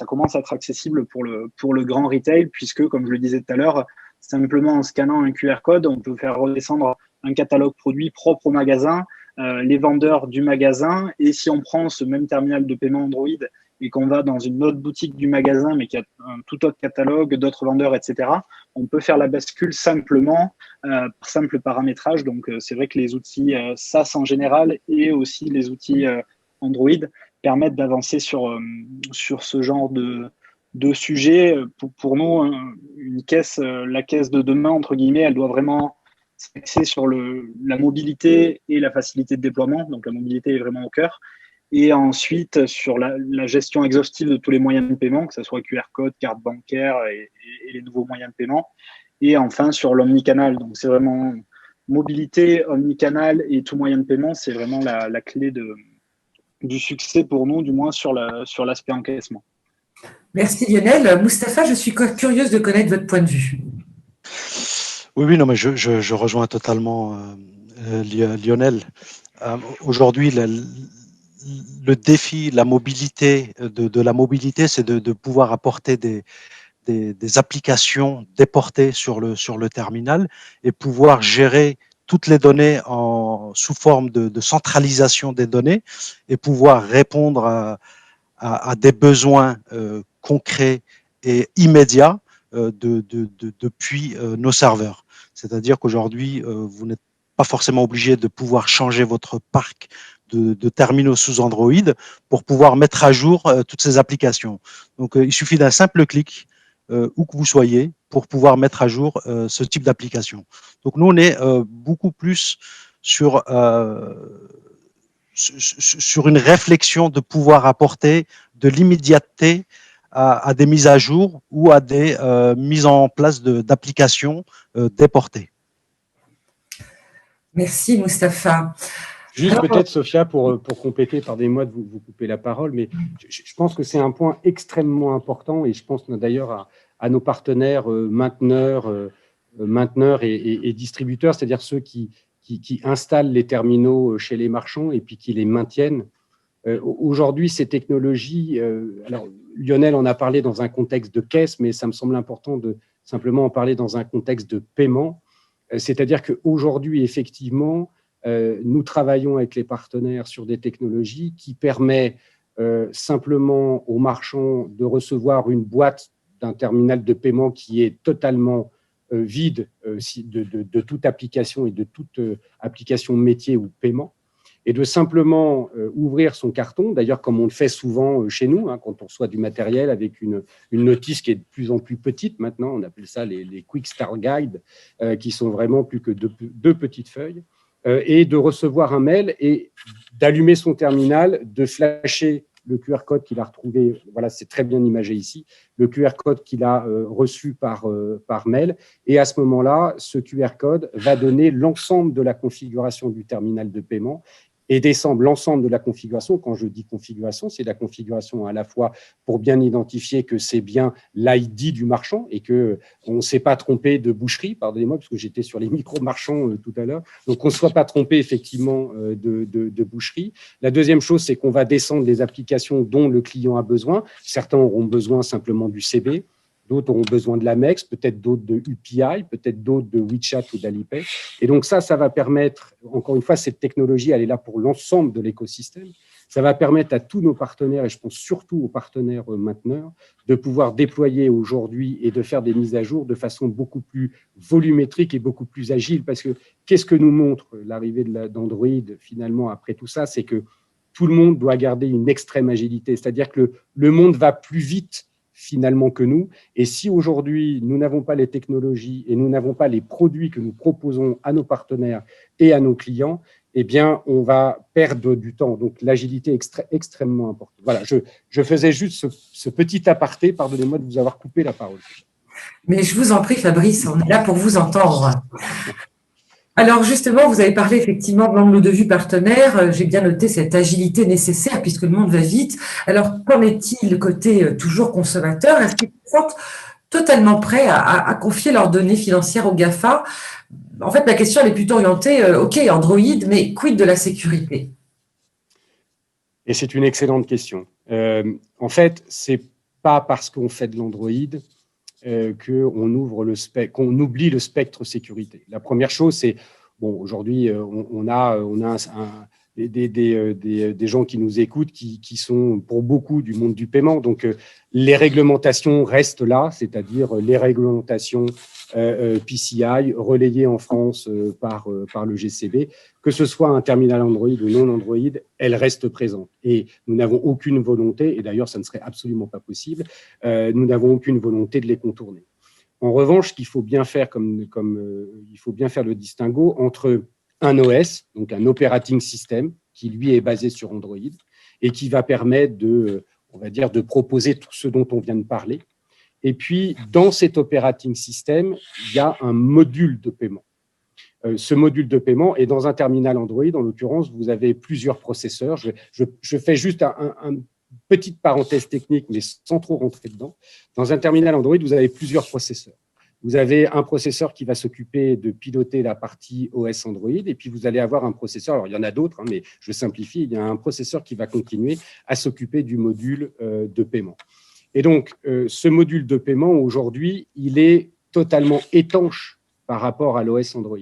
commence à être accessible pour le grand retail, puisque, comme je le disais tout à l'heure, simplement en scannant un QR code, on peut faire redescendre un catalogue produit propre au magasin, les vendeurs du magasin. Et si on prend ce même terminal de paiement Android et qu'on va dans une autre boutique du magasin, mais qui a un tout autre catalogue, d'autres vendeurs, etc., on peut faire la bascule simplement, par simple paramétrage. Donc, c'est vrai que les outils SaaS en général et aussi les outils Android permettent d'avancer sur ce genre de sujet. Pour nous, la caisse de demain, entre guillemets, elle doit vraiment s'axer sur la mobilité et la facilité de déploiement. Donc, la mobilité est vraiment au cœur. Et ensuite, sur la gestion exhaustive de tous les moyens de paiement, que ce soit QR code, carte bancaire et les nouveaux moyens de paiement. Et enfin, sur l'omnicanal. Donc, c'est vraiment mobilité, omnicanal et tout moyen de paiement. C'est vraiment la clé du succès pour nous, du moins sur l'aspect encaissement. Merci Lionel. Mustapha, je suis curieuse de connaître votre point de vue. Oui, non, mais je rejoins totalement Lionel. Aujourd'hui, le défi, la mobilité de la mobilité, c'est de pouvoir apporter des applications déportées sur le terminal et pouvoir gérer toutes les données sous forme de centralisation des données et pouvoir répondre à des besoins concrets et immédiats depuis nos serveurs. C'est-à-dire qu'aujourd'hui, vous n'êtes pas forcément obligé de pouvoir changer votre parc de terminaux sous Android pour pouvoir mettre à jour toutes ces applications. Donc, il suffit d'un simple clic, où que vous soyez, pour pouvoir mettre à jour ce type d'application. Donc, nous, on est beaucoup plus sur une réflexion de pouvoir apporter de l'immédiateté à des mises à jour ou à des mises en place d'applications déportées. Merci Mustapha. Juste peut-être, Sophia, pour compléter, pardonnez-moi de vous couper la parole, mais je pense que c'est un point extrêmement important et je pense d'ailleurs à nos partenaires mainteneurs et distributeurs, c'est-à-dire ceux qui installent les terminaux chez les marchands et puis qui les maintiennent. Aujourd'hui, ces technologies, alors Lionel en a parlé dans un contexte de caisse, mais ça me semble important de simplement en parler dans un contexte de paiement. C'est-à-dire qu'aujourd'hui, effectivement, nous travaillons avec les partenaires sur des technologies qui permettent simplement aux marchands de recevoir une boîte d'un terminal de paiement qui est totalement vide de toute application et de toute application métier ou paiement, et de simplement ouvrir son carton, d'ailleurs comme on le fait souvent chez nous, quand on reçoit du matériel avec une notice qui est de plus en plus petite maintenant, on appelle ça les Quick Start Guide, qui sont vraiment plus que deux petites feuilles, et de recevoir un mail et d'allumer son terminal, de flasher le QR code qu'il a retrouvé, voilà, c'est très bien imagé ici, le QR code qu'il a reçu par mail, et à ce moment-là, ce QR code va donner l'ensemble de la configuration du terminal de paiement et descendre l'ensemble de la configuration. Quand je dis configuration, c'est la configuration à la fois pour bien identifier que c'est bien l'ID du marchand et qu'on ne s'est pas trompé de boucherie, pardonnez-moi, parce que j'étais sur les micro-marchands tout à l'heure, donc on ne soit pas trompé effectivement de boucherie. La deuxième chose, c'est qu'on va descendre les applications dont le client a besoin. Certains auront besoin simplement du CB, d'autres auront besoin de l'Amex, peut-être d'autres de UPI, peut-être d'autres de WeChat ou d'Alipay. Et donc ça va permettre, encore une fois, cette technologie, elle est là pour l'ensemble de l'écosystème. Ça va permettre à tous nos partenaires, et je pense surtout aux partenaires mainteneurs, de pouvoir déployer aujourd'hui et de faire des mises à jour de façon beaucoup plus volumétrique et beaucoup plus agile. Parce que qu'est-ce que nous montre l'arrivée d'Android finalement après tout ça? C'est que tout le monde doit garder une extrême agilité. C'est-à-dire que le monde va plus vite finalement que nous. Et si aujourd'hui, nous n'avons pas les technologies et nous n'avons pas les produits que nous proposons à nos partenaires et à nos clients, eh bien, on va perdre du temps. Donc, l'agilité est extrêmement importante. Voilà, je faisais juste ce petit aparté. Pardonnez-moi de vous avoir coupé la parole. Mais je vous en prie, Fabrice, on est là pour vous entendre. Alors justement, vous avez parlé effectivement de l'angle de vue partenaire. J'ai bien noté cette agilité nécessaire puisque le monde va vite. Alors, qu'en est-il côté toujours consommateur? Est-ce qu'ils sont totalement prêts à confier leurs données financières aux GAFA? En fait, la question elle est plutôt orientée, OK, Android, mais quid de la sécurité? Et c'est une excellente question. En fait, c'est pas parce qu'on fait de l'Android qu'on oublie le spectre sécurité. La première chose, c'est, bon, aujourd'hui, on a des gens qui nous écoutent qui sont pour beaucoup du monde du paiement. Donc, les réglementations restent là, c'est-à-dire les réglementations PCI relayées en France par le GCB. Que ce soit un terminal Android ou non Android, elles restent présentes. Et nous n'avons aucune volonté, et d'ailleurs, ça ne serait absolument pas possible, nous n'avons aucune volonté de les contourner. En revanche, il faut bien faire il faut bien faire le distinguo entre un OS, donc un operating system, qui lui est basé sur Android et qui va permettre on va dire, de proposer tout ce dont on vient de parler. Et puis, dans cet operating system, il y a un module de paiement. Ce module de paiement est dans un terminal Android. En l'occurrence, vous avez plusieurs processeurs. Je fais juste une petite parenthèse technique, mais sans trop rentrer dedans. Dans un terminal Android, vous avez plusieurs processeurs. Vous avez un processeur qui va s'occuper de piloter la partie OS Android, et puis vous allez avoir un processeur, alors il y en a d'autres, mais je simplifie, il y a un processeur qui va continuer à s'occuper du module de paiement. Et donc, ce module de paiement, aujourd'hui, il est totalement étanche par rapport à l'OS Android.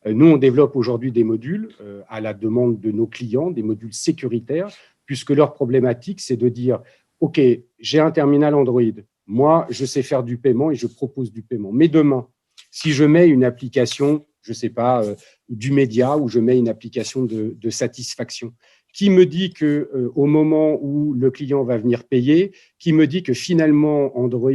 Nous, on développe aujourd'hui des modules à la demande de nos clients, des modules sécuritaires, puisque leur problématique, c'est de dire, OK, j'ai un terminal Android, moi, je sais faire du paiement et je propose du paiement. Mais demain, si je mets une application, je ne sais pas, du média ou je mets une application de satisfaction, qui me dit qu'au moment où le client va venir payer, qui me dit que finalement Android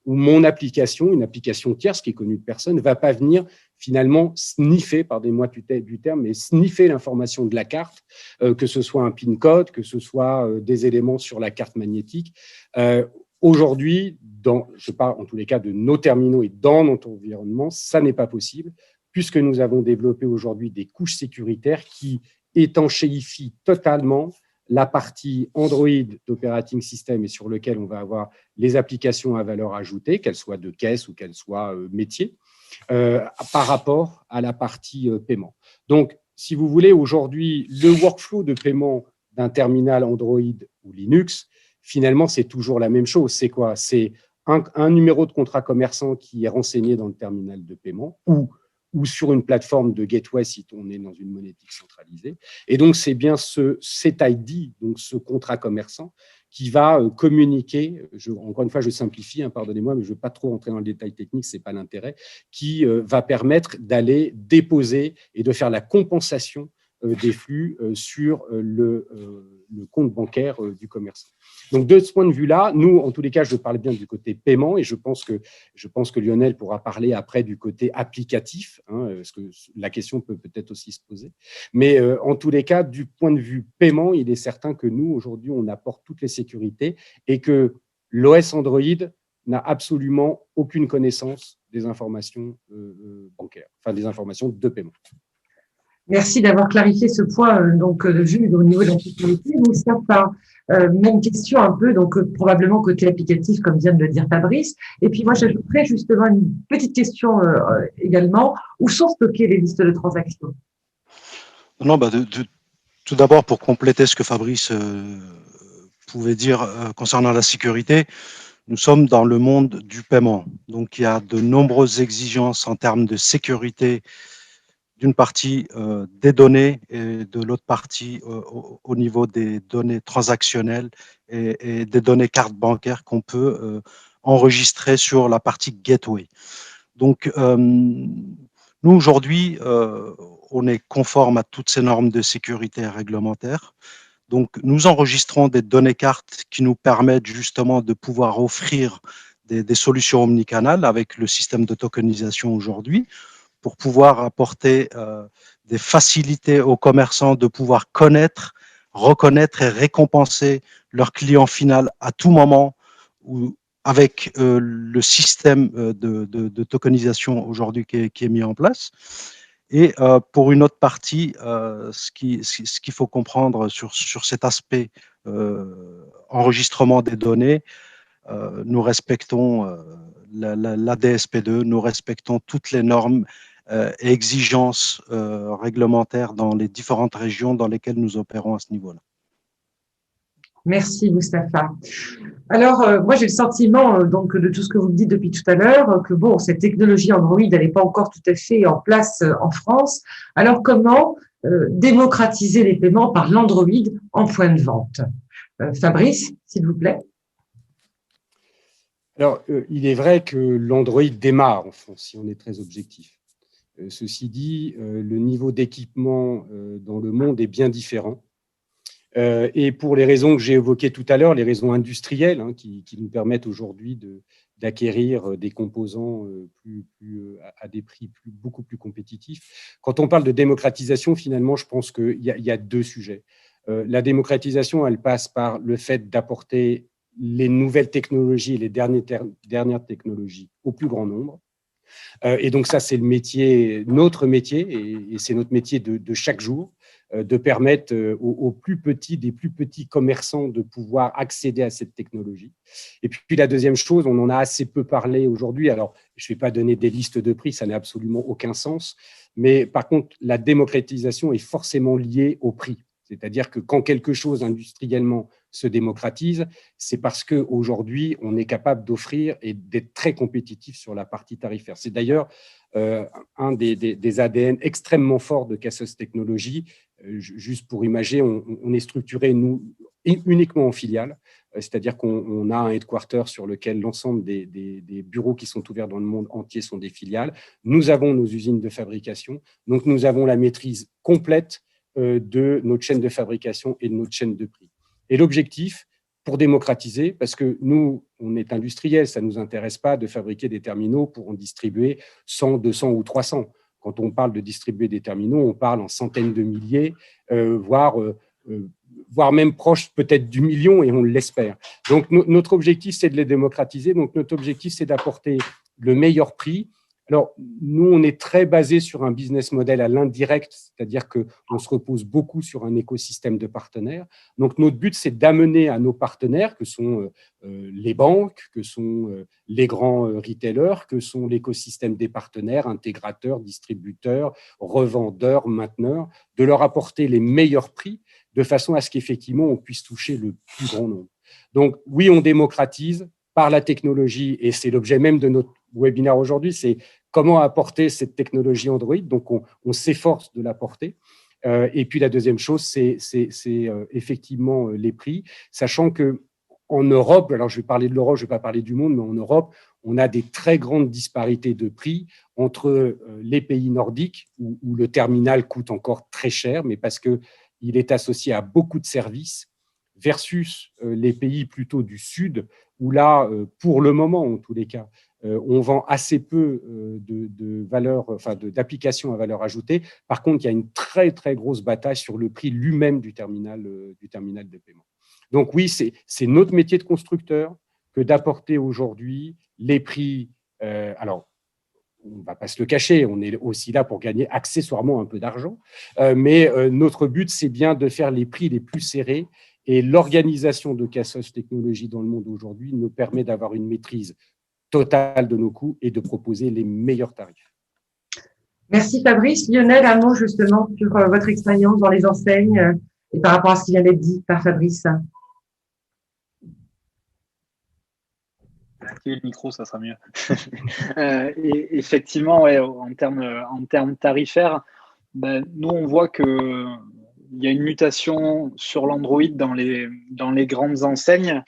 ou mon application, une application tierce qui est connue de personne, ne va pas venir finalement sniffer, pardonnez-moi du terme, mais sniffer l'information de la carte, que ce soit un PIN code, que ce soit des éléments sur la carte magnétique. Aujourd'hui, je parle en tous les cas de nos terminaux et dans notre environnement, ça n'est pas possible, puisque nous avons développé aujourd'hui des couches sécuritaires qui étanchéifient totalement la partie Android d'operating system et sur lequel on va avoir les applications à valeur ajoutée, qu'elles soient de caisse ou qu'elles soient métiers, par rapport à la partie paiement. Donc, si vous voulez, aujourd'hui, le workflow de paiement d'un terminal Android ou Linux, finalement, c'est toujours la même chose. C'est quoi? C'est un numéro de contrat commerçant qui est renseigné dans le terminal de paiement ou sur une plateforme de gateway si on est dans une monétique centralisée. Et donc, c'est bien cet ID, donc ce contrat commerçant, qui va communiquer, encore une fois, je simplifie, pardonnez-moi, mais je ne veux pas trop rentrer dans le détail technique, ce n'est pas l'intérêt, qui va permettre d'aller déposer et de faire la compensation des flux sur le compte bancaire du commerçant. Donc, de ce point de vue-là, nous, en tous les cas, je parle bien du côté paiement et je pense que Lionel pourra parler après du côté applicatif, parce que la question peut peut-être aussi se poser. Mais en tous les cas, du point de vue paiement, il est certain que nous, aujourd'hui, on apporte toutes les sécurités et que l'OS Android n'a absolument aucune connaissance des informations bancaires, enfin des informations de paiement. Merci d'avoir clarifié ce point de vue au niveau de la sécurité. Moustapha, même question un peu, probablement côté applicatif, comme vient de le dire Fabrice. Et puis moi, j'ajouterais justement une petite question également. Où sont stockées les listes de transactions? Non, tout d'abord, pour compléter ce que Fabrice pouvait dire concernant la sécurité, nous sommes dans le monde du paiement. Donc, il y a de nombreuses exigences en termes de sécurité d'une partie des données et de l'autre partie au niveau des données transactionnelles et des données cartes bancaires qu'on peut enregistrer sur la partie gateway. Donc, nous, aujourd'hui, on est conforme à toutes ces normes de sécurité réglementaires. Donc, nous enregistrons des données cartes qui nous permettent justement de pouvoir offrir des solutions omnicanales avec le système de tokenisation aujourd'hui, pour pouvoir apporter des facilités aux commerçants de pouvoir connaître, reconnaître et récompenser leur client final à tout moment avec le système de tokenisation aujourd'hui qui est mis en place. Et pour une autre partie, ce qu'il faut comprendre sur cet aspect enregistrement des données, nous respectons la DSP2, nous respectons toutes les normes et exigences réglementaires dans les différentes régions dans lesquelles nous opérons à ce niveau-là. Merci, Moustapha. Alors, moi, j'ai le sentiment, de tout ce que vous me dites depuis tout à l'heure, que cette technologie Android, elle n'est pas encore tout à fait en place en France. Alors, comment démocratiser les paiements par l'Android en point de vente? Fabrice, s'il vous plaît. Alors, il est vrai que l'Android démarre en France, si on est très objectif. Ceci dit, le niveau d'équipement dans le monde est bien différent. Et pour les raisons que j'ai évoquées tout à l'heure, les raisons industrielles qui nous permettent aujourd'hui d'acquérir des composants à des prix beaucoup plus compétitifs. Quand on parle de démocratisation, finalement, je pense qu'il y a deux sujets. La démocratisation, elle passe par le fait d'apporter les nouvelles technologies et les dernières technologies au plus grand nombre. Et donc ça, c'est notre métier, et c'est notre métier de chaque jour, de permettre aux des plus petits commerçants de pouvoir accéder à cette technologie. Et puis la deuxième chose, on en a assez peu parlé aujourd'hui. Alors, je ne vais pas donner des listes de prix, ça n'a absolument aucun sens. Mais par contre, la démocratisation est forcément liée au prix. C'est-à-dire que quand quelque chose industriellement se démocratise, c'est parce qu'aujourd'hui, on est capable d'offrir et d'être très compétitif sur la partie tarifaire. C'est d'ailleurs un des ADN extrêmement forts de Cassos Technologies. Juste pour imaginer, on est structuré, nous, uniquement en filiale, c'est-à-dire qu'on a un headquarter sur lequel l'ensemble des bureaux qui sont ouverts dans le monde entier sont des filiales. Nous avons nos usines de fabrication, donc nous avons la maîtrise complète de notre chaîne de fabrication et de notre chaîne de prix. Et l'objectif, pour démocratiser, parce que nous, on est industriels, ça ne nous intéresse pas de fabriquer des terminaux pour en distribuer 100, 200 ou 300. Quand on parle de distribuer des terminaux, on parle en centaines de milliers, voire voire même proche peut-être du million, et on l'espère. Donc, notre objectif, c'est de les démocratiser. Donc, notre objectif, c'est d'apporter le meilleur prix. Alors, nous, on est très basé sur un business model à l'indirect, c'est-à-dire qu'on se repose beaucoup sur un écosystème de partenaires. Donc, notre but, c'est d'amener à nos partenaires, que sont les banques, que sont les grands retailers, que sont l'écosystème des partenaires, intégrateurs, distributeurs, revendeurs, mainteneurs, de leur apporter les meilleurs prix de façon à ce qu'effectivement, on puisse toucher le plus grand nombre. Donc, oui, on démocratise par la technologie, et c'est l'objet même de notre webinaire aujourd'hui, c'est comment apporter cette technologie Android. Donc, on s'efforce de l'apporter. Et puis, la deuxième chose, c'est effectivement les prix, sachant qu'en Europe, alors je vais parler de l'Europe, je ne vais pas parler du monde, mais en Europe, on a des très grandes disparités de prix entre les pays nordiques, où le terminal coûte encore très cher, mais parce qu'il est associé à beaucoup de services, versus les pays plutôt du Sud, où là, pour le moment, en tous les cas, on vend assez peu d'applications à valeur ajoutée. Par contre, il y a une très, très grosse bataille sur le prix lui-même du terminal de paiement. Donc oui, c'est notre métier de constructeur que d'apporter aujourd'hui les prix. Alors, on ne va pas se le cacher, on est aussi là pour gagner accessoirement un peu d'argent, mais notre but, c'est bien de faire les prix les plus serrés. Et l'organisation de Cassos Technologies dans le monde aujourd'hui nous permet d'avoir une maîtrise totale de nos coûts et de proposer les meilleurs tarifs. Merci Fabrice. Lionel, un mot justement sur votre expérience dans les enseignes et par rapport à ce qui vient d'être dit par Fabrice. Activer le micro, ça sera mieux. Et effectivement, ouais, en termes tarifaires, nous, on voit qu'il y a une mutation sur l'Android dans les grandes enseignes,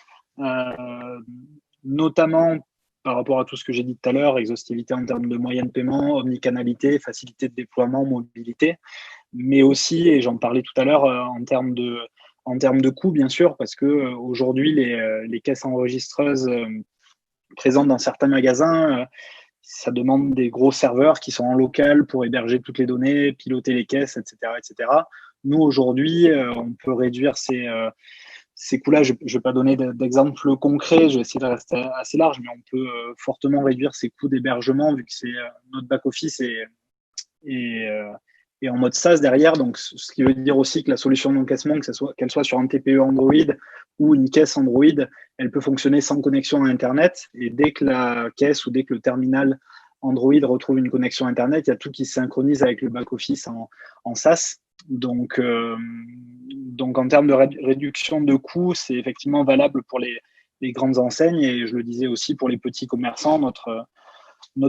notamment par rapport à tout ce que j'ai dit tout à l'heure, exhaustivité en termes de moyens de paiement, omnicanalité, facilité de déploiement, mobilité, mais aussi, et j'en parlais tout à l'heure, en termes de coûts, bien sûr, parce qu'aujourd'hui, les caisses enregistreuses présentes dans certains magasins, ça demande des gros serveurs qui sont en local pour héberger toutes les données, piloter les caisses, etc. etc. Nous, aujourd'hui, on peut réduire ces coûts-là. Je ne vais pas donner d'exemple concret, je vais essayer de rester assez large, mais on peut fortement réduire ces coûts d'hébergement vu que c'est notre back-office et en mode SaaS derrière. Donc, ce qui veut dire aussi que la solution d'encaissement, qu'elle soit sur un TPE Android ou une caisse Android, elle peut fonctionner sans connexion à Internet. Et dès que la caisse ou dès que le terminal Android retrouve une connexion Internet, il y a tout qui se synchronise avec le back-office en SaaS. Donc, en termes de réduction de coûts, c'est effectivement valable pour les grandes enseignes. Et je le disais aussi pour les petits commerçants, notre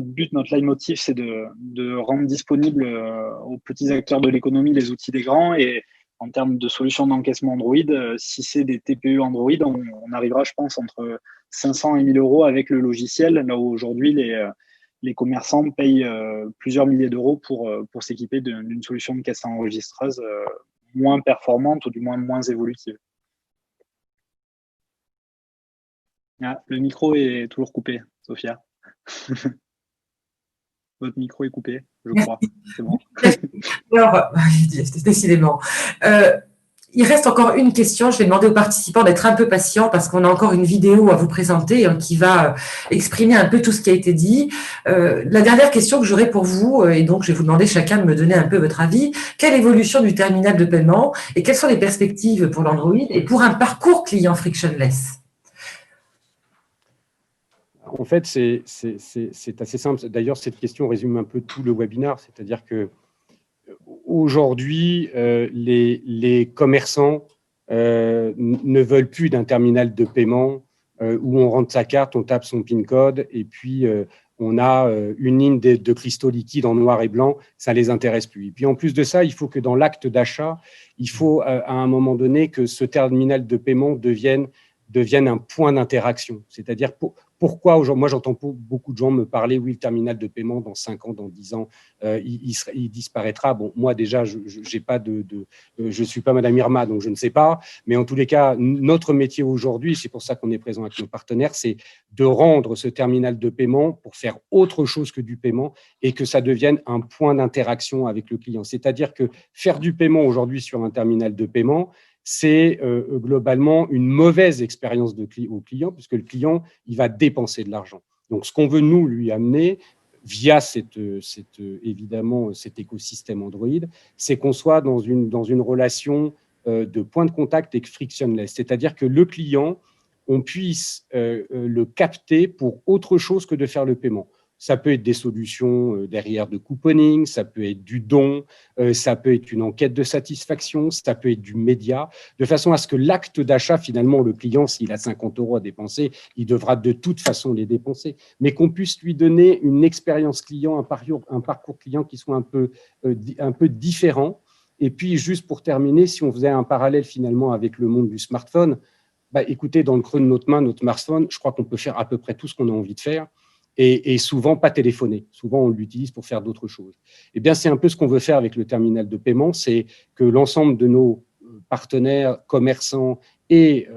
but, notre leitmotiv, c'est de rendre disponible aux petits acteurs de l'économie les outils des grands. Et en termes de solutions d'encaissement Android, si c'est des TPE Android, on arrivera, je pense, entre 500 et 1000 euros avec le logiciel, là où aujourd'hui, les commerçants payent plusieurs milliers d'euros pour s'équiper d'une solution de caisse enregistreuse moins performante ou du moins moins évolutive. Ah, le micro est toujours coupé, Sophia. Votre micro est coupé, je crois. C'est bon. Alors, décidément. Il reste encore une question. Je vais demander aux participants d'être un peu patients parce qu'on a encore une vidéo à vous présenter qui va exprimer un peu tout ce qui a été dit. La dernière question que j'aurai pour vous, et donc je vais vous demander chacun de me donner un peu votre avis, quelle évolution du terminal de paiement et quelles sont les perspectives pour l'Android et pour un parcours client frictionless? En fait, c'est assez simple. D'ailleurs, cette question résume un peu tout le webinaire, c'est-à-dire que aujourd'hui, les commerçants ne veulent plus d'un terminal de paiement où on rentre sa carte, on tape son PIN code et puis on a une ligne de cristaux liquides en noir et blanc, ça ne les intéresse plus. Et puis en plus de ça, il faut que dans l'acte d'achat, il faut à un moment donné que ce terminal de paiement devienne un point d'interaction. C'est-à-dire pourquoi aujourd'hui, moi j'entends beaucoup de gens me parler, oui, le terminal de paiement dans 5 ans, dans 10 ans, il disparaîtra. Bon, moi déjà, je suis pas Madame Irma, donc je ne sais pas. Mais en tous les cas, notre métier aujourd'hui, c'est pour ça qu'on est présent avec nos partenaires, c'est de rendre ce terminal de paiement pour faire autre chose que du paiement et que ça devienne un point d'interaction avec le client. C'est-à-dire que faire du paiement aujourd'hui sur un terminal de paiement, c'est globalement une mauvaise expérience au client, puisque le client, il va dépenser de l'argent. Donc, ce qu'on veut nous lui amener via évidemment cet écosystème Android, c'est qu'on soit dans une relation de point de contact et frictionless, c'est-à-dire que le client, on puisse le capter pour autre chose que de faire le paiement. Ça peut être des solutions derrière de couponing, ça peut être du don, ça peut être une enquête de satisfaction, ça peut être du média, de façon à ce que l'acte d'achat, finalement, le client, s'il a 50 € à dépenser, il devra de toute façon les dépenser, mais qu'on puisse lui donner une expérience client, un parcours client qui soit un peu différent. Et puis, juste pour terminer, si on faisait un parallèle finalement avec le monde du smartphone, écoutez, dans le creux de notre main, notre smartphone, je crois qu'on peut faire à peu près tout ce qu'on a envie de faire. Et souvent pas téléphoner. Souvent, on l'utilise pour faire d'autres choses. Eh bien, c'est un peu ce qu'on veut faire avec le terminal de paiement, c'est que l'ensemble de nos partenaires, commerçants et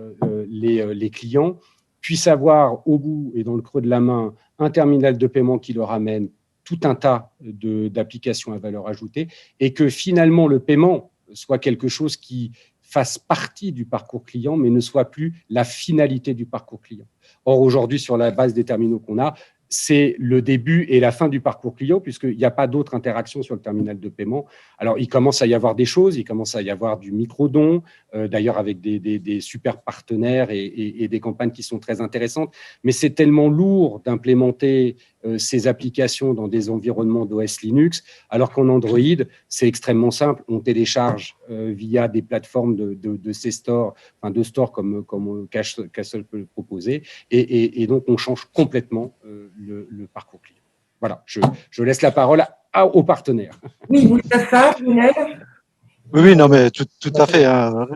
les clients puissent avoir au bout et dans le creux de la main un terminal de paiement qui leur amène tout un tas d'applications à valeur ajoutée et que finalement, le paiement soit quelque chose qui fasse partie du parcours client, mais ne soit plus la finalité du parcours client. Or, aujourd'hui, sur la base des terminaux qu'on a, c'est le début et la fin du parcours client, puisqu'il n'y a pas d'autre interaction sur le terminal de paiement. Alors, il commence à y avoir des choses, il commence à y avoir du micro-don, d'ailleurs avec des super partenaires et des campagnes qui sont très intéressantes, mais c'est tellement lourd d'implémenter ces applications dans des environnements d'OS Linux, alors qu'en Android, c'est extrêmement simple. On télécharge via des plateformes de ces stores, enfin de stores comme Castle peut le proposer, et donc on change complètement le parcours client. Voilà, je laisse la parole aux partenaires. Oui, vous faites ça, Lionel ? Oui, non, mais tout à fait. Hein.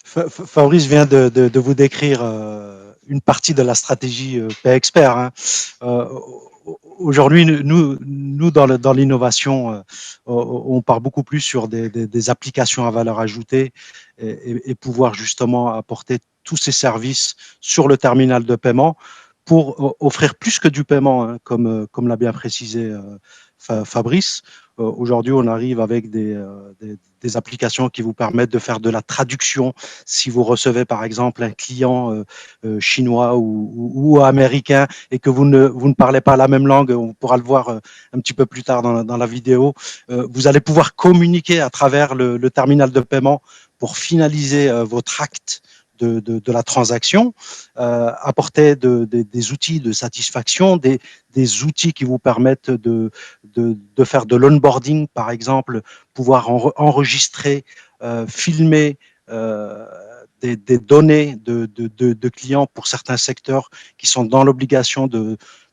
Fabrice vient de vous décrire une partie de la stratégie PayExpert. Hein. Aujourd'hui, nous dans l'innovation, on part beaucoup plus sur des applications à valeur ajoutée et pouvoir justement apporter tous ces services sur le terminal de paiement pour offrir plus que du paiement, hein, comme l'a bien précisé Fabrice. Aujourd'hui, on arrive avec des applications qui vous permettent de faire de la traduction. Si vous recevez, par exemple, un client chinois ou américain et que vous ne parlez pas la même langue, on pourra le voir un petit peu plus tard dans la vidéo, vous allez pouvoir communiquer à travers le terminal de paiement pour finaliser votre acte de la transaction, apporter des outils de satisfaction, des outils qui vous permettent de faire de l'onboarding, par exemple, pouvoir enregistrer, filmer des données de clients pour certains secteurs qui sont dans l'obligation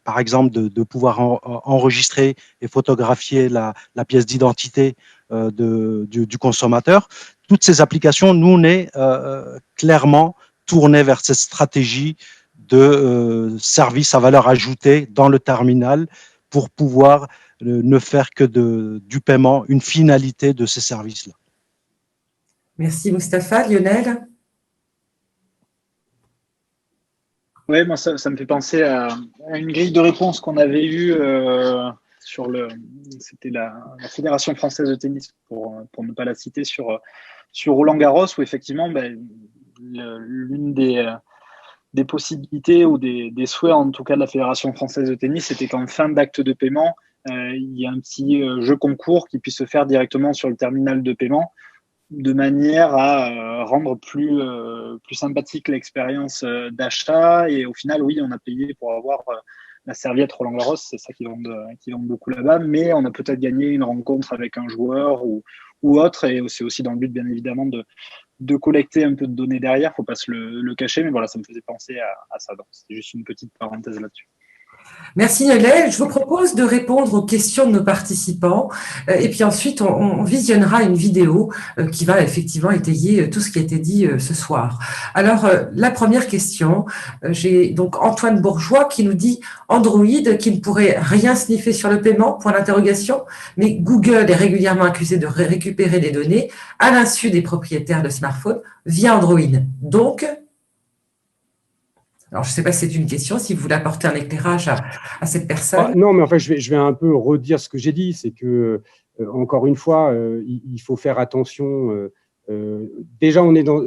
par exemple, de pouvoir enregistrer et photographier la pièce d'identité du consommateur. Toutes ces applications, nous, on est clairement tournés vers cette stratégie de service à valeur ajoutée dans le terminal pour pouvoir ne faire que du paiement une finalité de ces services-là. Merci Mustapha. Lionel ? Oui, moi, ça me fait penser à une grille de réponse qu'on avait eue c'était la Fédération française de tennis, pour ne pas la citer, sur Roland-Garros, où effectivement, l'une des possibilités ou des souhaits, en tout cas de la Fédération française de tennis, c'était qu'en fin d'acte de paiement, il y a un petit jeu concours qui puisse se faire directement sur le terminal de paiement, de manière à rendre plus sympathique l'expérience d'achat. Et au final, oui, on a payé pour avoir la serviette Roland-Garros, c'est ça qui vendent beaucoup là-bas, mais on a peut-être gagné une rencontre avec un joueur ou autre, et c'est aussi dans le but, bien évidemment, de collecter un peu de données derrière, faut pas se le cacher, mais voilà, ça me faisait penser à ça. Donc, c'était juste une petite parenthèse là-dessus. Merci Lionel. Je vous propose de répondre aux questions de nos participants et puis ensuite on visionnera une vidéo qui va effectivement étayer tout ce qui a été dit ce soir. Alors la première question, j'ai donc Antoine Bourgeois qui nous dit Android qui ne pourrait rien sniffer sur le paiement, point d'interrogation, mais Google est régulièrement accusé de récupérer les données à l'insu des propriétaires de smartphones via Android. Donc, alors, je ne sais pas si c'est une question, si vous voulez apporter un éclairage à cette personne. Non, mais enfin, je vais un peu redire ce que j'ai dit. C'est que, encore une fois, il faut faire attention déjà,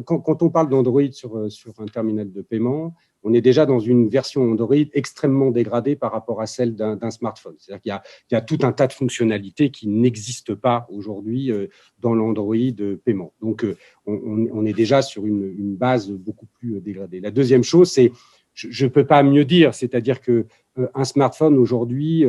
quand on parle d'Android sur un terminal de paiement, on est déjà dans une version Android extrêmement dégradée par rapport à celle d'un smartphone. C'est-à-dire qu'il y a tout un tas de fonctionnalités qui n'existent pas aujourd'hui dans l'Android paiement. Donc, on est déjà sur une base beaucoup plus dégradée. La deuxième chose, c'est, je ne peux pas mieux dire, c'est-à-dire qu'un smartphone aujourd'hui,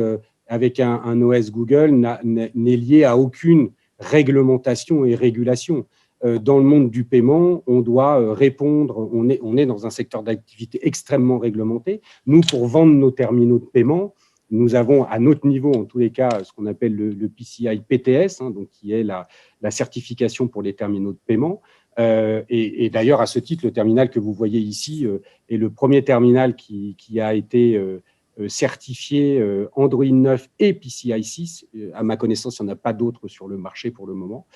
avec un OS Google, n'est lié à aucune réglementation et régulation. Dans le monde du paiement, on doit répondre, on est dans un secteur d'activité extrêmement réglementé. Nous, pour vendre nos terminaux de paiement, nous avons à notre niveau, en tous les cas, ce qu'on appelle le PCI PTS, donc qui est la certification pour les terminaux de paiement. Et d'ailleurs, à ce titre, le terminal que vous voyez ici est le premier terminal qui a été certifié Android 9 et PCI 6. À ma connaissance, il n'y en a pas d'autres sur le marché pour le moment.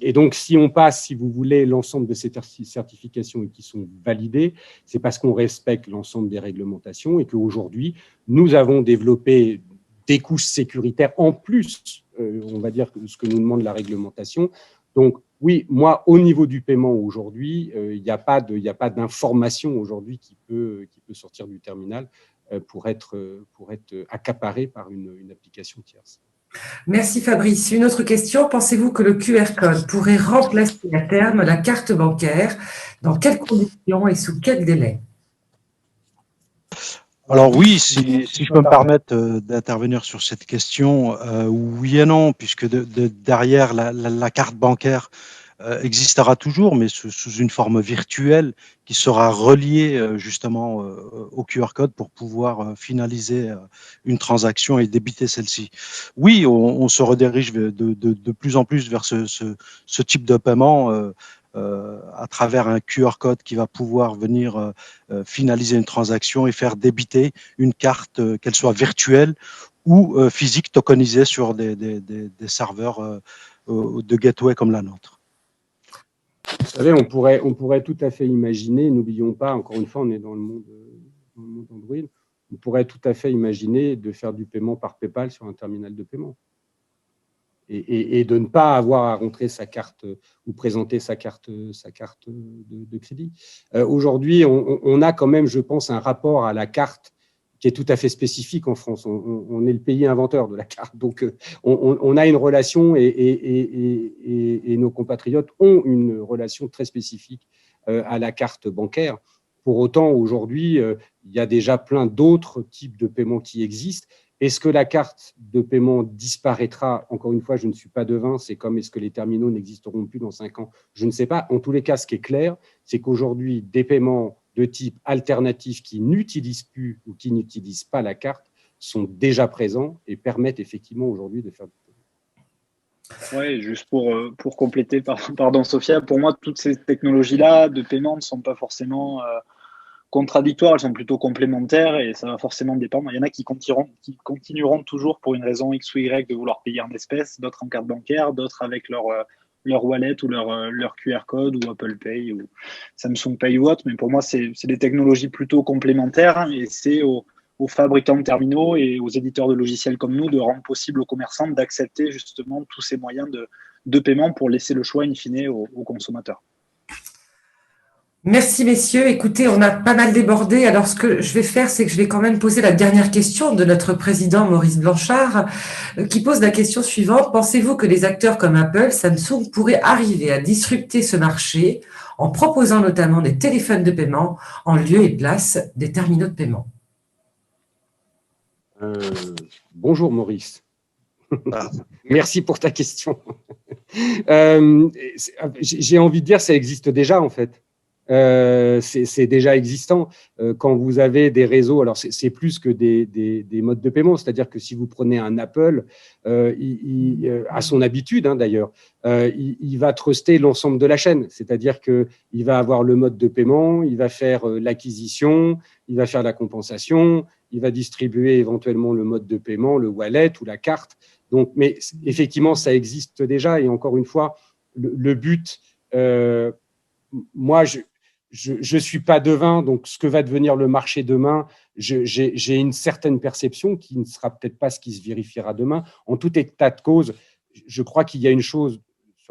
Et donc, si on passe, si vous voulez, l'ensemble de ces certifications et qui sont validées, c'est parce qu'on respecte l'ensemble des réglementations et qu'aujourd'hui, nous avons développé des couches sécuritaires en plus, on va dire, ce que nous demande la réglementation. Donc, oui, moi, au niveau du paiement aujourd'hui, il n'y a pas d'information aujourd'hui qui peut sortir du terminal pour être accaparé par une application tierce. Merci Fabrice. Une autre question. Pensez-vous que le QR code pourrait remplacer à terme la carte bancaire? Dans quelles conditions et sous quel délai? Alors oui, si je peux me permettre d'intervenir sur cette question, oui et non, puisque derrière la carte bancaire existera toujours, mais sous une forme virtuelle qui sera reliée justement au QR code pour pouvoir finaliser une transaction et débiter celle-ci. Oui, on se redirige de plus en plus vers ce type de paiement à travers un QR code qui va pouvoir venir finaliser une transaction et faire débiter une carte, qu'elle soit virtuelle ou physique, tokenisée sur des serveurs de gateway comme la nôtre. Vous savez, on pourrait tout à fait imaginer, n'oublions pas, encore une fois, on est dans le monde Android, on pourrait tout à fait imaginer de faire du paiement par PayPal sur un terminal de paiement. Et de ne pas avoir à rentrer sa carte ou présenter sa carte de crédit. Aujourd'hui, on a quand même, je pense, un rapport à la carte qui est tout à fait spécifique en France. On est le pays inventeur de la carte. Donc, on a une relation et nos compatriotes ont une relation très spécifique à la carte bancaire. Pour autant, aujourd'hui, il y a déjà plein d'autres types de paiements qui existent. Est-ce que la carte de paiement disparaîtra? Encore une fois, je ne suis pas devin. C'est comme est-ce que les terminaux n'existeront plus dans 5 ans? Je ne sais pas. En tous les cas, ce qui est clair, c'est qu'aujourd'hui, des paiements de type alternatif qui n'utilisent plus ou qui n'utilisent pas la carte sont déjà présents et permettent effectivement aujourd'hui de faire du paiement. Oui, juste pour compléter, pardon Sophia, pour moi, toutes ces technologies-là de paiement ne sont pas forcément contradictoires, elles sont plutôt complémentaires et ça va forcément dépendre. Il y en a qui continueront toujours pour une raison X ou Y de vouloir payer en espèces, d'autres en carte bancaire, d'autres avec leur wallet ou leur QR code ou Apple Pay ou Samsung Pay ou autre. Mais pour moi, c'est des technologies plutôt complémentaires et c'est aux fabricants de terminaux et aux éditeurs de logiciels comme nous de rendre possible aux commerçants d'accepter justement tous ces moyens de paiement pour laisser le choix in fine aux consommateurs. Merci messieurs. Écoutez, on a pas mal débordé. Alors ce que je vais faire, c'est que je vais quand même poser la dernière question de notre président Maurice Blanchard, qui pose la question suivante. Pensez-vous que les acteurs comme Apple, Samsung pourraient arriver à disrupter ce marché en proposant notamment des téléphones de paiement en lieu et place des terminaux de paiement? Bonjour Maurice. Merci pour ta question. J'ai envie de dire, ça existe déjà en fait. C'est déjà existant. Quand vous avez des réseaux, alors c'est plus que des modes de paiement, c'est-à-dire que si vous prenez un Apple, à son habitude d'ailleurs, il va truster l'ensemble de la chaîne, c'est-à-dire qu'il va avoir le mode de paiement, il va faire l'acquisition, il va faire la compensation, il va distribuer éventuellement le mode de paiement, le wallet ou la carte. Donc, mais effectivement, ça existe déjà et encore une fois, le but, moi, je ne suis pas devin, donc ce que va devenir le marché demain, j'ai une certaine perception qui ne sera peut-être pas ce qui se vérifiera demain. En tout état de cause, je crois qu'il y a une chose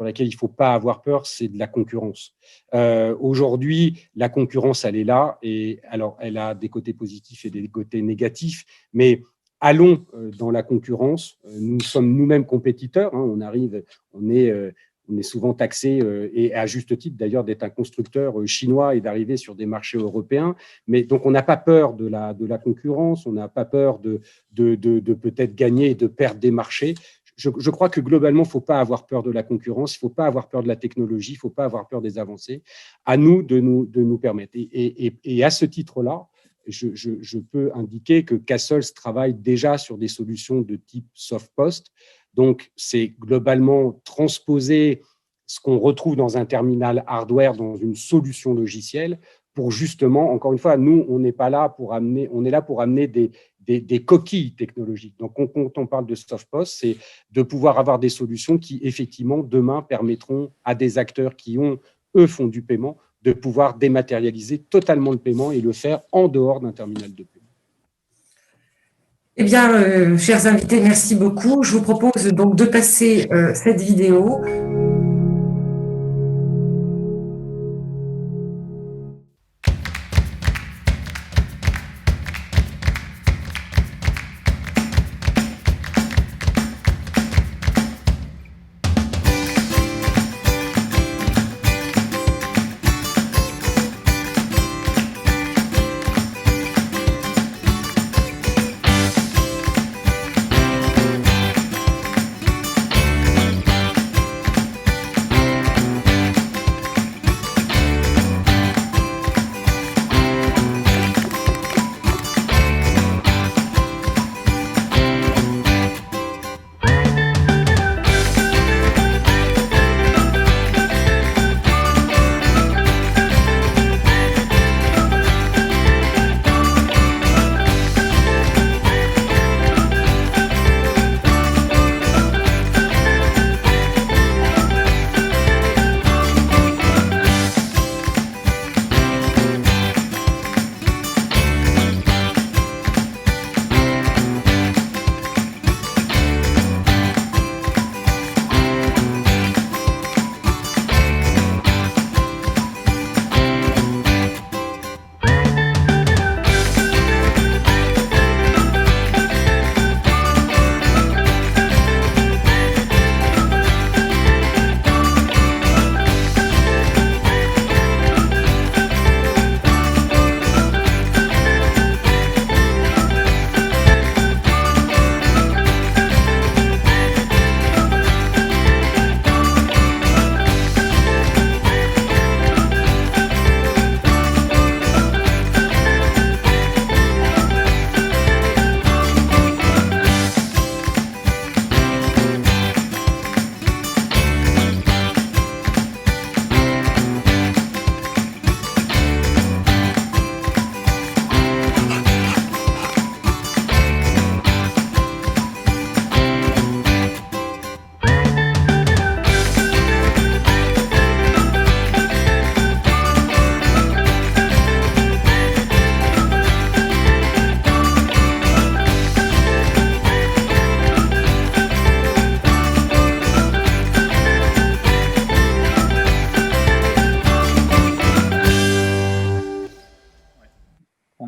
sur laquelle il ne faut pas avoir peur, c'est de la concurrence. Aujourd'hui, la concurrence, elle est là, et alors elle a des côtés positifs et des côtés négatifs, mais allons dans la concurrence. Nous sommes nous-mêmes compétiteurs. On est souvent taxé, et à juste titre d'ailleurs, d'être un constructeur chinois et d'arriver sur des marchés européens. Mais donc, on n'a pas peur de la concurrence, on n'a pas peur de peut-être gagner et de perdre des marchés. Je crois que globalement, il ne faut pas avoir peur de la concurrence, il ne faut pas avoir peur de la technologie, il ne faut pas avoir peur des avancées. À nous de nous permettre. Et à ce titre-là, je peux indiquer que Cassols travaille déjà sur des solutions de type soft post. Donc, c'est globalement transposer ce qu'on retrouve dans un terminal hardware dans une solution logicielle pour justement, encore une fois, nous, on n'est pas là pour amener, on est là pour amener des coquilles technologiques. Donc, quand on parle de soft post, c'est de pouvoir avoir des solutions qui, effectivement, demain permettront à des acteurs qui font du paiement, de pouvoir dématérialiser totalement le paiement et le faire en dehors d'un terminal de paiement. Eh bien, chers invités, merci beaucoup. Je vous propose donc de passer cette vidéo.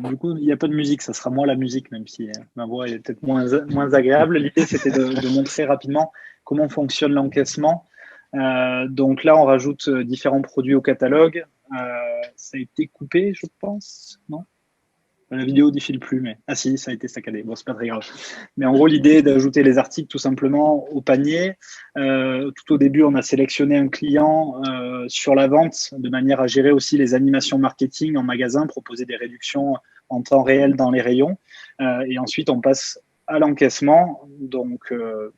Du coup, il n'y a pas de musique, ça sera moi la musique, même si ma voix est peut-être moins agréable. L'idée, c'était de montrer rapidement comment fonctionne l'encaissement. Donc là, on rajoute différents produits au catalogue. Ça a été coupé, je pense, non? La vidéo ne défile plus, mais… Ah si, ça a été saccadé. Bon, c'est pas très grave. Mais en gros, l'idée est d'ajouter les articles tout simplement au panier. Tout au début, on a sélectionné un client sur la vente de manière à gérer aussi les animations marketing en magasin, proposer des réductions en temps réel dans les rayons. Et ensuite, on passe à l'encaissement, donc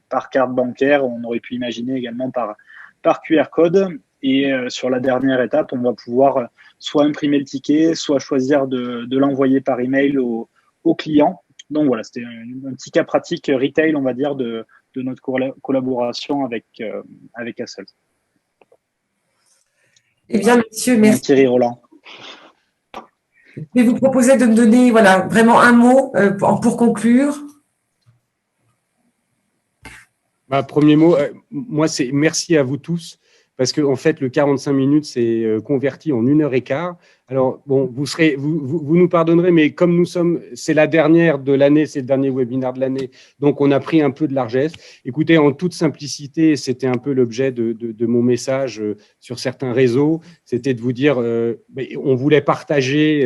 par carte bancaire. On aurait pu imaginer également par QR code. Et sur la dernière étape, on va pouvoir soit imprimer le ticket, soit choisir de l'envoyer par email au client. Donc voilà, c'était un petit cas pratique retail, on va dire, de notre collaboration avec Cassols. Eh bien, monsieur, merci. Thierry Roland. Je vais vous proposer de me donner vraiment un mot pour conclure. Premier mot, moi, c'est merci à vous tous. parce que en fait, le 45 minutes s'est converti en 1h15. Alors, bon, vous nous pardonnerez, mais comme c'est la dernière de l'année, c'est le dernier webinaire de l'année, donc on a pris un peu de largesse. Écoutez, en toute simplicité, c'était un peu l'objet de mon message sur certains réseaux, c'était de vous dire, on voulait partager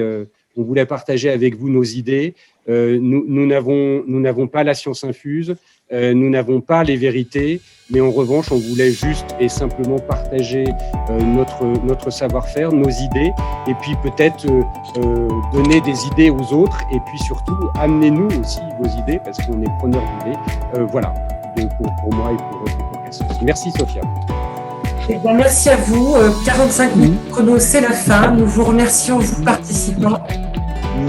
avec vous nos idées. Nous n'avons pas la science infuse, nous n'avons pas les vérités, mais en revanche, on voulait juste et simplement partager notre savoir-faire, nos idées, et puis peut-être donner des idées aux autres, et puis surtout, amenez-nous aussi vos idées, parce qu'on est preneurs d'idées. Voilà, pour moi et pour Cassos. Merci, Sophia. Eh bien, merci à vous. 45 minutes chrono, c'est la fin. Nous vous remercions, vous participants.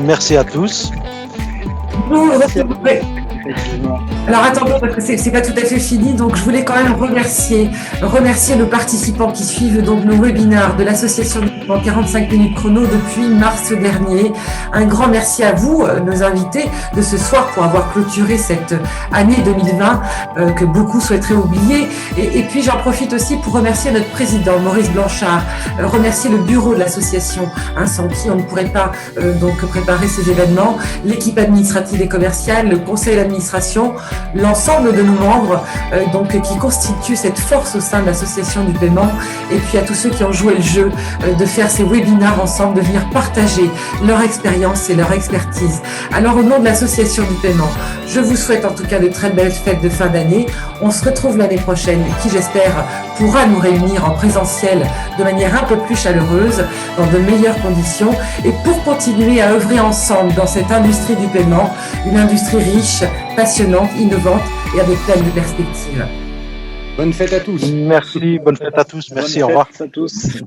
Merci à tous. Vous retrouverez. Alors attendez, parce que c'est pas tout à fait fini, donc je voulais quand même remercier nos participants qui suivent donc nos webinaires de l'association 45 minutes chrono depuis mars dernier. Un grand merci à vous, nos invités de ce soir, pour avoir clôturé cette année 2020 que beaucoup souhaiteraient oublier. Et puis j'en profite aussi pour remercier notre président Maurice Blanchard, remercier le bureau de l'association, sans qui on ne pourrait pas donc préparer ces événements, l'équipe administrative et commerciale, le conseil d'administration, l'ensemble de nos membres qui constituent cette force au sein de l'association du paiement, et puis à tous ceux qui ont joué le jeu de faire ces webinaires ensemble, de venir partager leur expérience et leur expertise. Alors au nom de l'association du paiement, je vous souhaite en tout cas de très belles fêtes de fin d'année. On se retrouve l'année prochaine, qui j'espère pourra nous réunir en présentiel de manière un peu plus chaleureuse, dans de meilleures conditions, et pour continuer à œuvrer ensemble dans cette industrie du paiement, une industrie riche, passionnante, innovante et avec plein de perspectives. Bonne fête à tous. Merci, bonne fête à tous. Merci, au revoir. Bonne fête à tous.